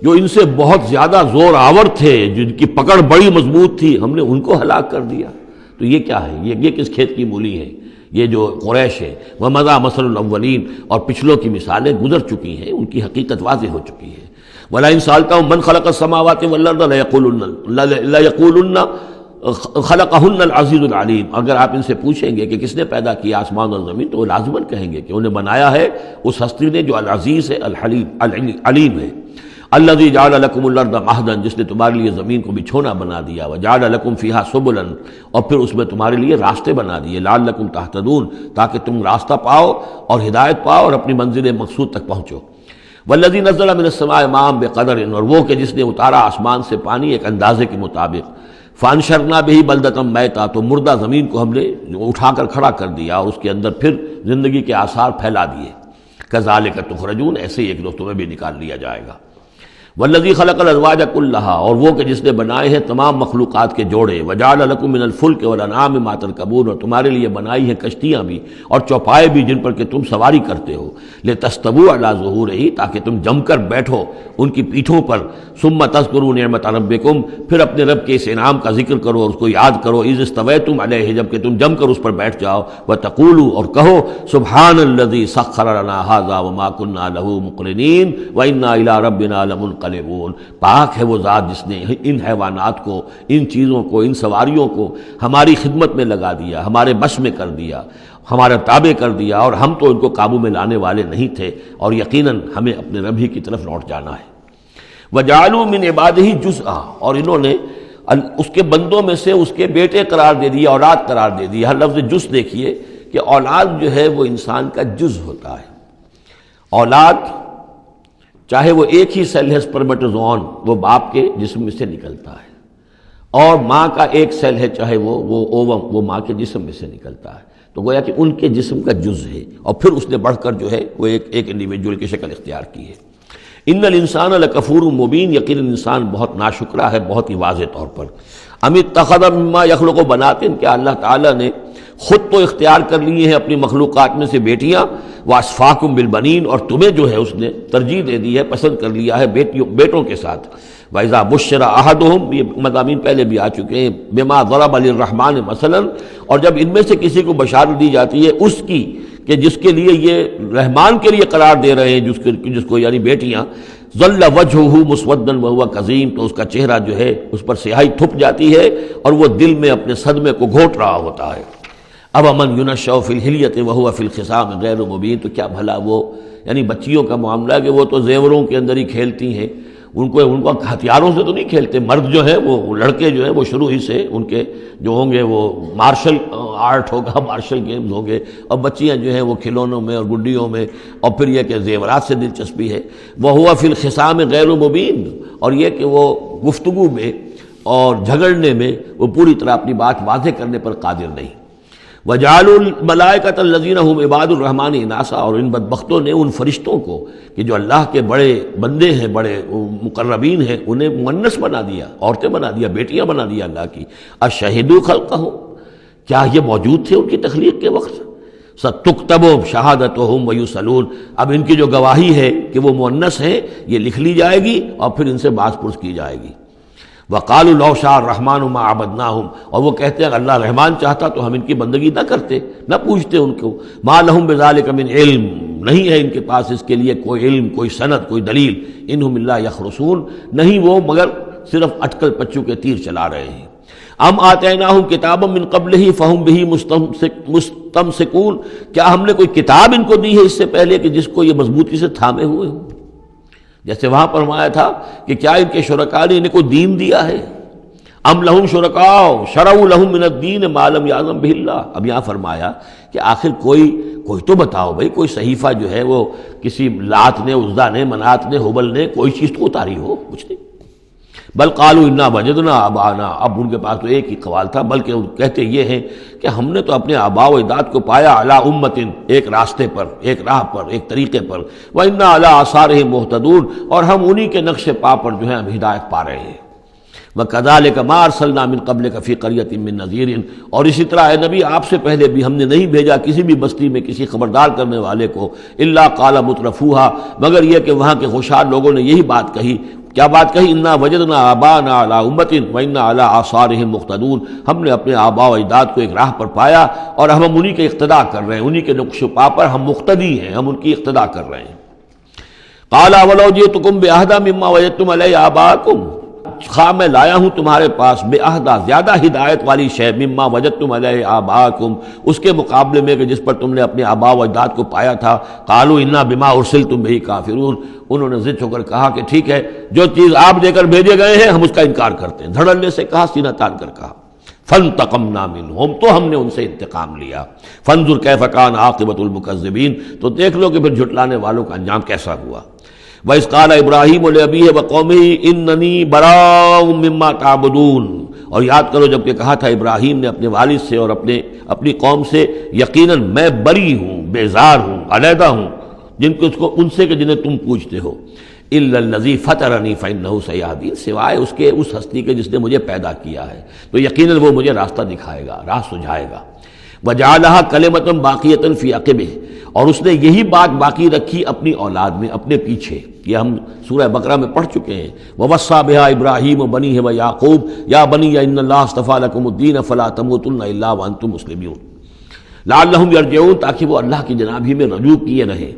جو ان سے بہت زیادہ زور آور تھے، جن کی پکڑ بڑی مضبوط تھی، ہم نے ان کو ہلاک کر دیا۔ تو یہ کیا ہے؟ یہ کس کھیت کی مولی ہے؟ یہ جو قریش ہے، وَمَضَىٰ مَثَلُ الْأَوَّلِينَ، اور پچھلوں کی مثالیں گزر چکی ہیں، ان کی حقیقت واضح ہو چکی ہے۔ وَلَئِن سَأَلْتَهُم مَّنْ خَلَقَ السَّمَاوَاتِ وَالْأَرْضَ لَيَقُولُنَّ خَلَقَهُنَّ الْعَزِيزُ الْعَلِيمُ، اگر آپ ان سے پوچھیں گے کہ کس نے پیدا کیا آسمان اور زمین، تو وہ لازماً کہیں گے کہ انہیں بنایا ہے اس ہستی نے جو العزیز ہے، الحلیم، علیم ہے۔ الذی جعل لکم الارض مہدا، جس نے تمہارے لیے زمین کو بچھونا بنا دیا، وجعل لکم فیہا سبلا، اور پھر اس میں تمہارے لیے راستے بنا دیے، لعلکم تہتدون، تاکہ تم راستہ پاؤ اور ہدایت پاؤ اور اپنی منزل مقصود تک پہنچو۔ والذی نزل من السماء ماء بقدر، اور وہ کہ جس نے اتارا آسمان سے پانی ایک اندازے کے مطابق، فانشرنا بہ بلدۃ میتا، تو مردہ زمین کو ہم نے اٹھا کر کھڑا کر دیا اور اس کے اندر پھر زندگی کے آثار پھیلا دیے۔ کذالک تخرجون، ایسے ہی ایک روز تمہیں بھی نکال لیا جائے گا۔ والذی خلق الازواج کلھا، اور وہ کہ جس نے بنائے ہیں تمام مخلوقات کے جوڑے، وجعل لکم من الفلک والانعام ما ترکبون، اور تمہارے لیے بنائی ہیں کشتیاں بھی اور چوپائے بھی جن پر کہ تم سواری کرتے ہو، لتستووا علی ظہورہ، تاکہ تم جم کر بیٹھو ان کی پیٹھوں پر، ثم تذکروا نعمت ربکم، پھر اپنے رب کے اس انعام کا ذکر کرو اور اس کو یاد کرو، اذ استویتم علیہ، جب کہ تم جم کر اس پر بیٹھ جاؤ، وتقولوا، اور کہو، سبحان الذی سخر لنا ھذا وما كنا له مقرنین وإنا إلی ربنا لمنقلبون، ينقلبون، پاک ہے وہ ذات جس نے ان حیوانات کو، ان چیزوں کو، ان سواریوں کو ہماری خدمت میں لگا دیا، ہمارے بش میں کر دیا، ہمارا تابع کر دیا، اور ہم تو ان کو قابو میں لانے والے نہیں تھے، اور یقیناً ہمیں اپنے رب ہی کی طرف لوٹ جانا ہے۔ وَجَعَلُوا مِنْ عِبَادِهِ جُزْءًا، اور انہوں نے اس کے بندوں میں سے اس کے بیٹے قرار دے دیے، اولاد قرار دے دی۔ ہر لفظ جز دیکھیے کہ اولاد جو ہے وہ انسان کا جز ہوتا ہے۔ اولاد چاہے وہ ایک ہی سیل ہے سپرمیٹوزوون، وہ باپ کے جسم میں سے نکلتا ہے، اور ماں کا ایک سیل ہے چاہے وہ اووم، وہ ماں کے جسم میں سے نکلتا ہے، تو گویا کہ ان کے جسم کا جز ہے، اور پھر اس نے بڑھ کر جو ہے وہ ایک انڈیویجول کی شکل اختیار کی ہے۔ ان الانسان لکفور مبین، یقیناً انسان بہت ناشکرا ہے، بہت ہی واضح طور پر۔ ام اتخذ مما یخلق بنات، کیا اللہ تعالیٰ نے خود تو اختیار کر لیے ہیں اپنی مخلوقات میں سے بیٹیاں، واسفاکم بالبنین، اور تمہیں جو ہے اس نے ترجیح دے دی ہے، پسند کر لیا ہے بیٹوں کے ساتھ۔ وَإِذَا بُشِّرَ أَحَدُهُمْ، یہ مضامین پہلے بھی آ چکے ہیں، بِمَا ضَرَبَ لِلرَّحْمَٰنِ مثلاً، اور جب ان میں سے کسی کو بشارت دی جاتی ہے اس کی کہ جس کے لیے یہ رحمان کے لیے قرار دے رہے ہیں، جس کو یعنی بیٹیاں، ظل وجہہ مسودا وہو کظیم، تو اس کا چہرہ جو ہے اس پر سیاہی تھپ جاتی ہے اور وہ دل میں اپنے صدمے کو گھوٹ رہا ہوتا ہے۔ اب امن ینشأ فی الحلیۃ وہو فی الخصام غیر مبین، تو کیا بھلا وہ یعنی بچیوں کا معاملہ ہے کہ وہ تو زیوروں کے اندر ہی کھیلتی ہیں، ان کو ہتھیاروں سے تو نہیں کھیلتے۔ مرد جو ہے وہ لڑکے جو ہیں وہ شروع ہی سے ان کے جو ہوں گے وہ مارشل آرٹ ہوگا، مارشل گیمز ہوں گے، اور بچیاں جو ہیں وہ کھلونوں میں اور گڈیوں میں، اور پھر یہ کہ زیورات سے دلچسپی ہے۔ وَهُوَ فِي الْخِصَامِ غَيْرُ مُبِينٍ، اور یہ کہ وہ گفتگو میں اور جھگڑنے میں وہ پوری طرح اپنی بات واضح کرنے پر قادر نہیں۔ وَجَعَلُوا الْمَلَائِكَةَ الَّذِينَ هُمْ عِبَادُ الرَّحْمَنِ إِنَاثًا، اور ان بدبختوں نے ان فرشتوں کو کہ جو اللہ کے بڑے بندے ہیں، بڑے مقربین ہیں، انہیں مؤنث بنا دیا، عورتیں بنا دیا، بیٹیاں بنا دیا اللہ کی۔ أَشَهِدُوا خَلْقَهُمْ، کیا یہ موجود تھے ان کی تخلیق کے وقت؟ سَتُكْتَبُ شَهَادَتُهُمْ وَيُسْأَلُونَ، اب ان کی جو گواہی ہے کہ وہ مؤنث ہیں یہ لکھ لی جائے گی اور پھر ان سے باز پرس کی جائے گی۔ وَقَالُوا لَوْ شَاءَ الرَّحْمَٰنُ مَا عَبَدْنَاهُمْ، اور وہ کہتے ہیں اللہ رحمان چاہتا تو ہم ان کی بندگی نہ کرتے، نہ پوچھتے ان کو۔ مَا لَهُم بِذَٰلِكَ مِنْ علم، نہیں ہے ان کے پاس اس کے لیے کوئی علم، کوئی سند، کوئی دلیل۔ إِنْهُمْ إِلَّا يَخْرُصُونَ، نہیں وہ مگر صرف اٹکل پچو کے تیر چلا رہے ہیں۔ ام آتیناہم کتابا من قبلہ فہم بہ مستمسکون، کیا ہم نے کوئی کتاب ان کو دی ہے اس سے پہلے کہ جس کو یہ مضبوطی سے تھامے ہوئے ہوں؟ جیسے وہاں فرمایا تھا کہ کیا ان کے شرکاء نے انہیں کوئی دین دیا ہے؟ ام لہم شرکاء شرعوا لہم من الدین ما لم یعظم بہ اللہ، اب یہاں فرمایا کہ آخر کوئی تو بتاؤ بھائی، کوئی صحیفہ جو ہے وہ کسی لات نے، عزا نے، منات نے، ہبل نے کوئی چیز تو اتاری ہو، کچھ نہیں۔ بل قالوا انا وجدنا آباءنا، اب ان کے پاس تو ایک ہی قوال تھا، بلکہ کہتے یہ ہیں کہ ہم نے تو اپنے آباء و اجداد کو پایا علی امت، ایک راستے پر، ایک راہ پر، ایک طریقے پر، وانا علی آثارہم مہتدون، اور ہم انہی کے نقش پا پر جو ہے ہم ہدایت پا رہے ہیں۔ وَكَذَلِكَ مَا أَرْسَلْنَا مِن قَبْلِكَ فِي قَرْيَةٍ مِّن نَذِيرٍ، اور اسی طرح اے نبی آپ سے پہلے بھی ہم نے نہیں بھیجا کسی بھی بستی میں کسی خبردار کرنے والے کو، إِلَّا قَالَ مُتْرَفُوهَا، مگر یہ کہ وہاں کے خوشحال لوگوں نے یہی بات کہی، کیا بات کہی؟ انا وجدنا آباءنا علی امت وانا علی آثارہم مقتدون، ہم نے اپنے آباء و اجداد کو ایک راہ پر پایا اور ہم انہی کے اقتداء کر رہے ہیں، انہی کے نقش و پا پر ہم مقتدی ہیں، ہم ان کی اقتداء کر رہے ہیں۔ قال ولو جئتکم بأہدی مما وجدتم علیہ آباءکم، خواہ میں لایا ہوں تمہارے پاس بے عہدہ، زیادہ ہدایت والی شے، مما وجدتم علیہ آباءکم، اس کے مقابلے میں کہ جس پر تم نے اپنے آباء و اجداد کو پایا تھا۔ قالوا انا بما ارسلتم بہ کافرون، انہوں نے ضد ہو کر کہا کہ ٹھیک ہے، جو چیز آپ دے کر بھیجے گئے ہیں ہم اس کا انکار کرتے ہیں۔ دھڑلے سے کہا، سینہ تان کر کہا۔ فانتقمنا منہم، تو ہم نے ان سے انتقام لیا۔ فانظر کیف کان عاقبۃ المکذبین، تو دیکھ لو کہ پھر جھٹلانے والوں کا انجام کیسا ہوا۔ وَإِذْ قَالَ إِبْرَاهِيمُ لِأَبِيهِ وَقَوْمِهِ إِنَّنِي بَرَاءٌ مِّمَّا تَعْبُدُونَ، اور یاد کرو جب کہ کہا تھا ابراہیم نے اپنے والد سے اور اپنی قوم سے، یقیناً میں بری ہوں، بیزار ہوں، علیحدہ ہوں ان سے کہ جنہیں تم پوجتے ہو۔ إِلَّا الَّذِي فَطَرَنِي فَإِنَّهُ سَيَهْدِينِ، سوائے اس کے اس ہستی کے جس نے مجھے پیدا کیا ہے تو یقیناً وہ مجھے راستہ دکھائے گا، راہ سجھائے گا۔ وَجَعَلَهَا كَلِمَةً بَاقِيَةً فِي عَقِبِهِ، اور اس نے یہی بات باقی رکھی اپنی اولاد میں، اپنے پیچھے۔ یہ ہم سورہ بقرہ میں پڑھ چکے ہیں۔ وَوَصَّىٰ بِهَا إِبْرَاهِيمُ بَنِيهِ وَيَعْقُوبُ يَا بَنِيَّ إِنَّ اللَّهَ اصْطَفَىٰ لَكُمُ الدِّينَ فَلَا تَمُوتُنَّ إِلَّا وَأَنتُم مُّسْلِمُونَ لَعَلَّهُمْ يَرْجِعُونَ، تاکہ وہ اللہ کی جناب ہی میں رجوع کیے رہیں۔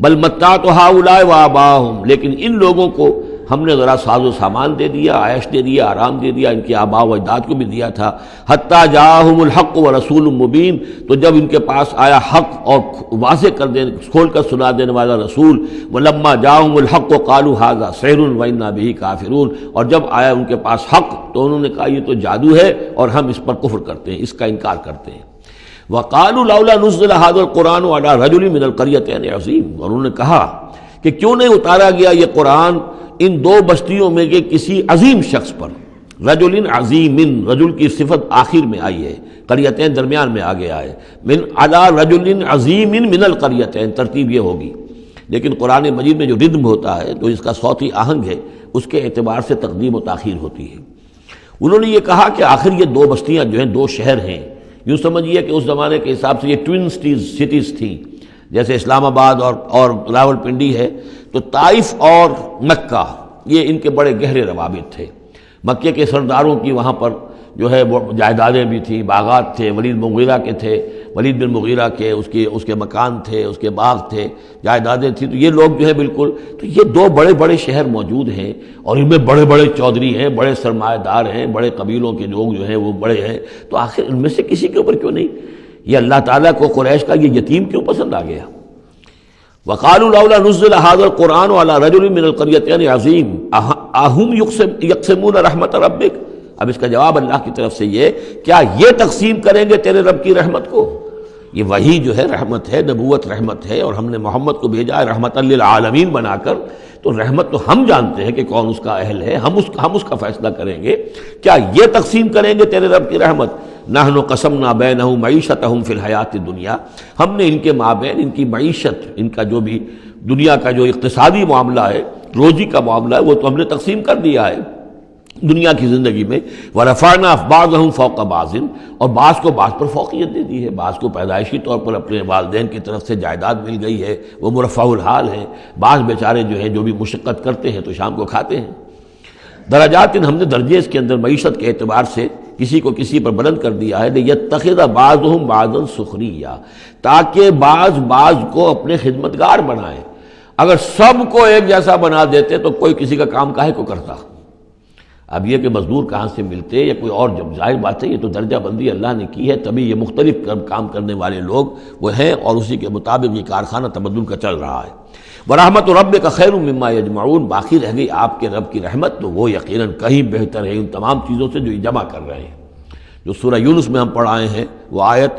بل متعت هؤلاء وآباءهم، لیکن ان لوگوں کو ہم نے ذرا ساز و سامان دے دیا، عیش دے دیا، آرام دے دیا، ان کے آباء و اجداد کو بھی دیا تھا۔ حتیٰ جاءہم الحق ورسول مبین، تو جب ان کے پاس آیا حق اور واضح کھول کر سنا دینے والا رسول، ولما جاءہم الحق قالوا ھذا سحر وانا بہ کافرون، اور جب آیا ان کے پاس حق تو انہوں نے کہا یہ تو جادو ہے اور ہم اس پر کفر کرتے ہیں، اس کا انکار کرتے ہیں۔ وقالوا لولا نزل هذا القرآن على رجل من القريتين عظيم، اور انہوں نے کہا کہ کیوں نہیں اتارا گیا یہ قرآن ان دو بستیوں میں کے کسی عظیم شخص پر۔ رجل عظیم، رجل کی صفت آخر میں آئی ہے، قریتین درمیان میں آگے آئے، من علی رجل عظیم من القریتین، ترتیب یہ ہوگی، لیکن قرآن مجید میں جو ردم ہوتا ہے جو اس کا صوتی آہنگ ہے اس کے اعتبار سے تقدیم و تاخیر ہوتی ہے۔ انہوں نے یہ کہا کہ آخر یہ دو بستیاں جو ہیں دو شہر ہیں، یوں سمجھیے کہ اس زمانے کے حساب سے یہ ٹوین سٹیز تھیں، جیسے اسلام آباد اور راول پنڈی ہے، تو طائف اور مکہ یہ ان کے بڑے گہرے روابط تھے۔ مکے کے سرداروں کی وہاں پر جو ہے وہ جائیدادیں بھی تھیں، باغات تھے، ولید مغیرہ کے تھے، ولید بن مغیرہ کے اس کے مکان تھے، اس کے باغ تھے، جائیدادیں تھیں، تو یہ لوگ جو ہے بالکل، تو یہ دو بڑے بڑے شہر موجود ہیں اور ان میں بڑے بڑے چودھری ہیں، بڑے سرمایہ دار ہیں، بڑے قبیلوں کے لوگ جو ہیں وہ بڑے ہیں، تو آخر ان میں سے کسی کے اوپر کیوں نہیں؟ یہ اللہ تعالیٰ کو قریش کا یہ یتیم کیوں پسند آ گیا؟ وقالوا لولا نزل هذا القرآن على رجل من القريتين عظيم اهم يقسمون رحمت ربك، اب اس کا جواب اللہ کی طرف سے یہ، کیا یہ تقسیم کریں گے تیرے رب کی رحمت کو؟ یہ وحی جو ہے رحمت ہے، نبوت رحمت ہے، اور ہم نے محمد کو بھیجا ہے رحمت للعالمین بنا کر، تو رحمت تو ہم جانتے ہیں کہ کون اس کا اہل ہے، ہم اس کا فیصلہ کریں گے، کیا یہ تقسیم کریں گے تیرے رب کی رحمت؟ نحن قسمنا بینہم معیشتہم فی الحیات الدنیا، ہم نے ان کے مابین ان کی معیشت، ان کا جو بھی دنیا کا جو اقتصادی معاملہ ہے، روزی کا معاملہ ہے، وہ تو ہم نے تقسیم کر دیا ہے دنیا کی زندگی میں۔ ورفعنا بعضهم فوق بعض، اور بعض کو بعض پر فوقیت دے دی ہے، بعض کو پیدائشی طور پر اپنے والدین کی طرف سے جائیداد مل گئی ہے، وہ مرفع الحال ہیں، بعض بیچارے جو ہیں جو بھی مشقت کرتے ہیں تو شام کو کھاتے ہیں۔ درجات، ہم نے درجے اس کے اندر معیشت کے اعتبار سے کسی کو کسی پر بلند کر دیا ہے، لیتخذ بعضهم بعضا سخریا، تاکہ بعض کو اپنے خدمتگار بنائیں۔ اگر سب کو ایک جیسا بنا دیتے تو کوئی کسی کا کام کاہے کو کرتا؟ اب یہ کہ مزدور کہاں سے ملتے یا کوئی اور، جب ظاہر بات ہے یہ تو درجہ بندی اللہ نے کی ہے، تبھی یہ مختلف کام کرنے والے لوگ وہ ہیں، اور اسی کے مطابق یہ کارخانہ تبدل کا چل رہا ہے۔ وَرَحْمَتُ رَبِّكَ خَيْرٌ مِّمَّا يَجْمَعُونَ، باقی رہ گئی آپ کے رب کی رحمت، تو وہ یقیناً کہیں بہتر ہے ان تمام چیزوں سے جو یہ جمع کر رہے ہیں۔ جو سورہ یونس میں ہم پڑھ آئے ہیں وہ آیت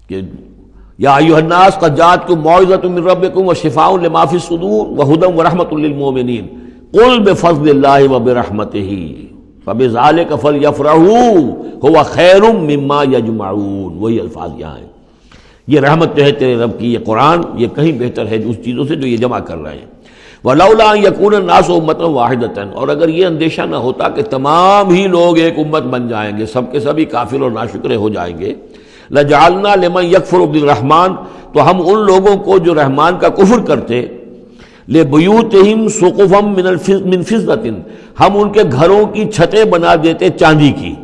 کہ یا ایھا الناس قد جاءتکم موعظۃ من ربکم وشفاء لما فی الصدور وہدی ورحمۃ للمؤمنین قل بفضل اللہ وبرحمتہ فبذلک فلیفرحوا ھو خیر مما یجمعون، وہی الفاظ یہاں ہیں۔ یہ رحمت جو ہے تیرے رب کی، یہ قرآن، یہ کہیں بہتر ہے اس چیزوں سے جو یہ جمع کر رہے ہیں۔ وَلَوْلَا أَن يَكُونَ النَّاسُ أُمَّةً وَاحِدَةً، اور اگر یہ اندیشہ نہ ہوتا کہ تمام ہی لوگ ایک امت بن جائیں گے، سب کے سبھی کافر اور ناشکرے ہو جائیں گے، لَجَعَلْنَا لِمَن يَكْفُرُ بِالرَّحْمَٰنِ، تو ہم ان لوگوں کو جو رحمان کا کفر کرتے، لِبُيُوتِهِمْ سُقُفًا مِّن فِضَّةٍ، ہم ان کے گھروں کی چھتیں بنا دیتے چاندی کی،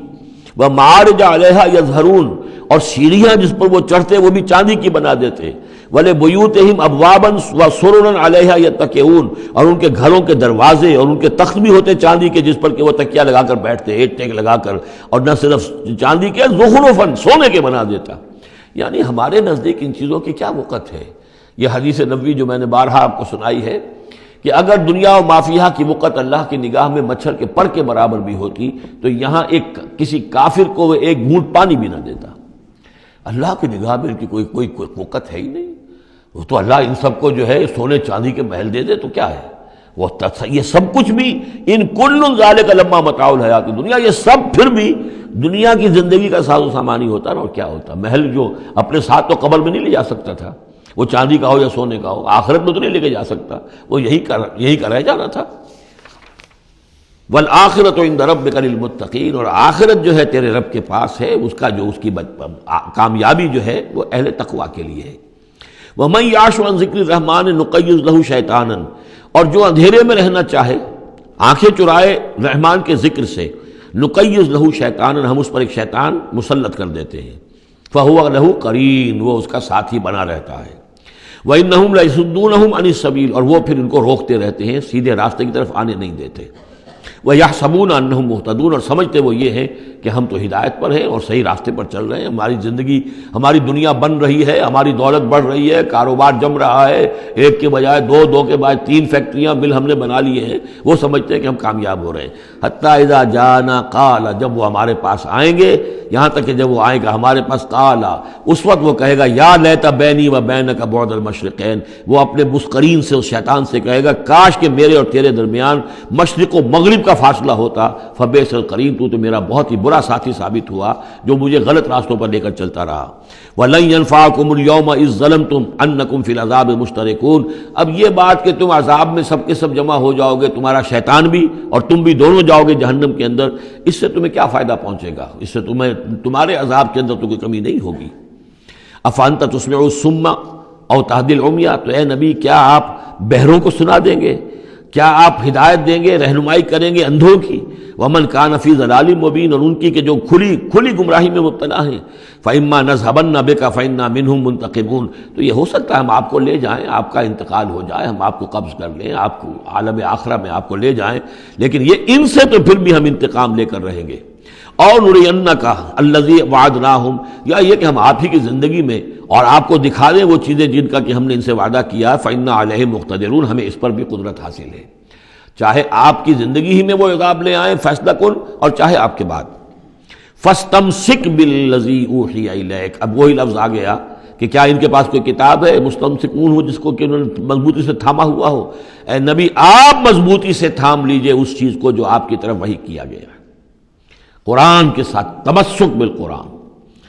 وَمَعَارِجَ عَلَيْهَا يَظْهَرُونَ، اور سیڑھیاں جس پر وہ چڑھتے وہ بھی چاندی کی بنا دیتے، وَلِبُيُوتِهِمْ أَبْوَابًا وَسُرُرًا عَلَيْهَا يَتَّكِئُونَ، اور ان کے گھروں کے دروازے اور ان کے تخت بھی ہوتے چاندی کے جس پر کہ وہ تکیہ لگا کر بیٹھتے، ایک ٹیک لگا کر، اور نہ صرف چاندی کے، زخرفاً، سونے کے بنا دیتا۔ یعنی ہمارے نزدیک ان چیزوں کی کیا وقت ہے؟ یہ حدیث نبوی جو میں نے بارہا آپ کو سنائی ہے کہ اگر دنیا و مافیہ کی وقت اللہ کی نگاہ میں مچھر کے پر کے برابر بھی ہوتی تو یہاں کسی کافر کو وہ ایک گھونٹ پانی بھی نہ دیتا۔ اللہ کی نگاہ میں ان کی کوئی وقت ہے ہی نہیں، وہ تو اللہ ان سب کو جو ہے سونے چاندی کے محل دے دے تو کیا ہے، وہ یہ سب کچھ بھی، ان کل ذالک لما متاع الحیات الدنیا، یہ سب پھر بھی دنیا کی زندگی کا ساز و سامان ہی ہوتا نا، اور کیا ہوتا؟ محل جو اپنے ساتھ تو قبر میں نہیں لے جا سکتا تھا، وہ چاندی کا ہو یا سونے کا ہو، آخرت میں تو نہیں لے کے جا سکتا، وہ یہی کا رہ جانا تھا۔ والآخرۃ عند ربک للمتقین، اور آخرت جو ہے تیرے رب کے پاس ہے، اس کا جو اس کی کامیابی جو ہے وہ اہل تقویٰ کے لیے ہے۔ وَمَن يَعْشُ عَن ذِكْرِ الرَّحْمَٰنِ نُقَيِّضْ لَهُ شَيْطَانًا، اور جو اندھیرے میں رہنا چاہے، آنکھیں چرائے رحمان کے ذکر سے، نُقَيِّضْ لَهُ شَيْطَانًا، ہم اس پر ایک شیطان مسلط کر دیتے ہیں، فَهُوَ لَهُ قَرِين، وہ اس کا ساتھی بنا رہتا ہے۔ وَإِنَّهُمْ لَيَصُدُّونَهُمْ عَنِ السَّبِيلِ، اور وہ پھر ان کو روکتے رہتے ہیں، سیدھے راستے کی طرف آنے نہیں دیتے۔ وَيَحْسَبُونَ أَنَّهُمْ مُهْتَدُونَ، اور سمجھتے وہ یہ ہیں کہ ہم تو ہدایت پر ہیں اور صحیح راستے پر چل رہے ہیں، ہماری زندگی، ہماری دنیا بن رہی ہے، ہماری دولت بڑھ رہی ہے، کاروبار جم رہا ہے، ایک کے بجائے دو، دو کے بعد 3 فیکٹریاں بل ہم نے بنا لیے ہیں، وہ سمجھتے ہیں کہ ہم کامیاب ہو رہے ہیں۔ حتیٰ اذا جانا قال، جب وہ ہمارے پاس آئیں گے، یہاں تک کہ جب وہ آئے گا ہمارے پاس، قال، اس وقت وہ کہے گا یا لیت بینی و بینک بعد المشرقین، وہ اپنے مسقرین سے، اس شیطان سے کہے گا کاش کہ میرے اور تیرے درمیان مشرق و مغرب کا فاصلہ ہوتا، فبئس القرین، تو میرا بہت ہی برا ساتھی ثابت ہوا جو مجھے غلط راستوں پر لے کر چلتا رہا۔ وَلَن يَنفَعَكُمُ الْيَوْمَ إِذ ظَّلَمْتُمْ أَنَّكُمْ فِي الْعَذَابِ مُشْتَرِكُونَ، اب یہ بات کہ تم عذاب میں سب کے سب جمع ہو جاؤ گے، تمہارا شیطان بھی اور تم بھی دونوں جاؤ گے جہنم کے اندر، اس سے تمہیں کیا فائدہ پہنچے گا؟ اس سے تمہارے عذاب کے اندر تو کوئی کمی نہیں ہوگی۔ أَفَأَنْتَ تُسْمِعُ الصُّمَّ أَوْ تَهْدِي الْعُمْيَ، تو اے نبی کیا آپ بہروں کو سنا دیں گے؟ کیا آپ ہدایت دیں گے، رہنمائی کریں گے اندھوں کی؟ وَمَنْ كَانَ فِي ضَلَالٍ مُبِينٍ، اور ان کی کہ جو کھلی گمراہی میں مبتلا ہیں۔ فَإِمَّا نَذْهَبَنَّ بِكَ فَإِنَّا مِنْهُمْ مُنْتَقِمُونَ، تو یہ ہو سکتا ہے ہم آپ کو لے جائیں، آپ کا انتقال ہو جائے، ہم آپ کو قبض کر لیں، آپ کو عالم آخرہ میں آپ کو لے جائیں، لیکن یہ ان سے تو پھر بھی ہم انتقام لے کر رہیں گے۔ اور نُرِيَنَّكَ الَّذِي وَعَدْنَاهُمْ، یا یہ کہ ہم آپ ہی کی زندگی میں اور آپ کو دکھا دیں وہ چیزیں جن کا کہ ہم نے ان سے وعدہ کیا، فَإِنَّا عَلَيْهِمْ مُقْتَدِرُونَ، ہمیں اس پر بھی قدرت حاصل ہے، چاہے آپ کی زندگی ہی میں وہ عذاب لے آئیں فیصلہ کن، اور چاہے آپ کے بعد۔ فَاسْتَمْسِكْ بِالَّذِي أُوحِيَ إِلَيْكَ، اب وہی لفظ آ گیا کہ کیا ان کے پاس کوئی کتاب ہے، مستمسکون ہو جس کو کہ انہوں نے مضبوطی سے تھاما ہوا ہو؟ اے نبی آپ مضبوطی سے تھام لیجئے اس چیز کو جو آپ کی طرف وحی کیا گیا ہے، قرآن کے ساتھ تمسک بالقرآن۔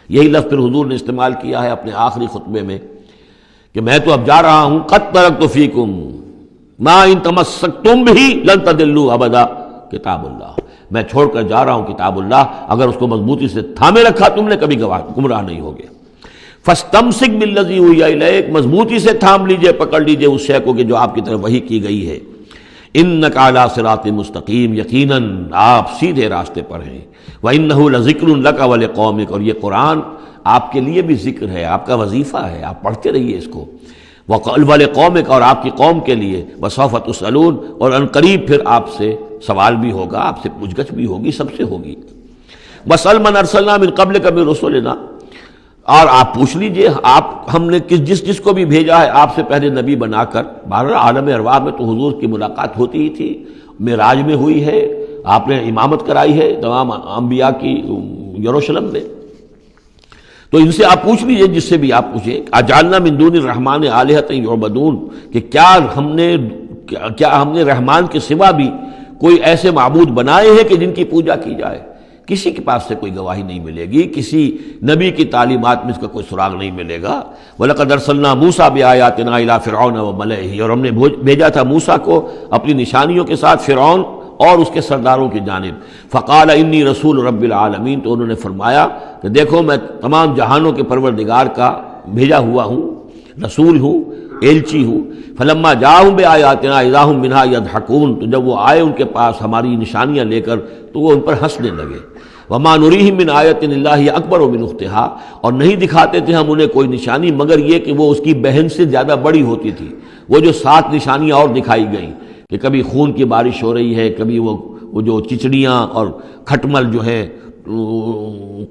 یہی لفظ پھر حضور نے استعمال کیا ہے اپنے آخری خطبے میں کہ میں تو اب جا رہا ہوں، قد ترکت فیکم ما ان تمسکتم بہ لن تضلوا ابدا، کتاب اللہ، میں چھوڑ کر جا رہا ہوں کتاب اللہ، اگر اس کو مضبوطی سے تھامے رکھا تم نے کبھی گمراہ نہیں ہوگے۔ فاستمسک بالذی اوحی الیک، مضبوطی سے تھام لیجئے، پکڑ لیجئے اس شے کو کہ جو آپ کی طرف وحی کی گئی ہے۔ انک علی صراط مستقیم، یقیناً آپ سیدھے راستے پر ہیں۔ وانہ لذکر لک ولقومک، اور یہ قرآن آپ کے لیے بھی ذکر ہے، آپ کا وظیفہ ہے، آپ پڑھتے رہیے اس کو۔ وَلِقَوْمِكَ، اور آپ کی قوم کے لیے۔ وَسَوْفَ تُسْأَلُونَ، اور عنقریب پھر آپ سے سوال بھی ہوگا، آپ سے پوچھ گچھ بھی ہوگی، سب سے ہوگی۔ وَاسْأَلْ مَنْ أَرْسَلْنَا مِنْ قَبْلِكَ مِنْ رُسُلِنَا، اور آپ پوچھ لیجئے ہم نے جس کو بھی بھیجا ہے آپ سے پہلے نبی بنا کر۔ بہرحال عالم ارواح میں تو حضور کی ملاقات ہوتی ہی تھی، معراج میں ہوئی ہے، آپ نے امامت کرائی ہے تمام انبیاء کی یروشلم میں، تو ان سے آپ پوچھ لیجئے، جس سے بھی آپ پوچھیں۔ اجعلنا من دون الرحمن آلہۃ یعبدون، کہ کیا ہم نے رحمان کے سوا بھی کوئی ایسے معبود بنائے ہیں کہ جن کی پوجا کی جائے؟ کسی کے پاس سے کوئی گواہی نہیں ملے گی، کسی نبی کی تعلیمات میں اس کا کوئی سراغ نہیں ملے گا۔ وَلَقَدْ أَرْسَلْنَا مُوسَىٰ بِآيَاتِنَا إِلَىٰ فِرْعَوْنَ وَمَلَئِهِ، اور ہم نے بھیجا تھا موسیٰ کو اپنی نشانیوں کے ساتھ فرعون اور اس کے سرداروں کی جانب۔ فقال انی رسول رب العالمین، تو انہوں نے فرمایا کہ دیکھو میں تمام جہانوں کے پروردگار کا بھیجا ہوا ہوں، رسول ہوں، ایلچی ہوں۔ فلما جاءہم بآیاتنا اذا ہم منہا یضحکون، تو جب وہ آئے ان کے پاس ہماری نشانیاں لے کر تو وہ ان پر ہنسنے لگے۔ وما نریہم من آیۃ الا ہی اکبر من اختہا، اور نہیں دکھاتے تھے ہم انہیں کوئی نشانی مگر یہ کہ وہ اس کی بہن سے زیادہ بڑی ہوتی تھی۔ وہ جو 7 نشانیاں اور دکھائی گئیں کہ کبھی خون کی بارش ہو رہی ہے، کبھی وہ جو چچڑیاں اور کھٹمل جو ہیں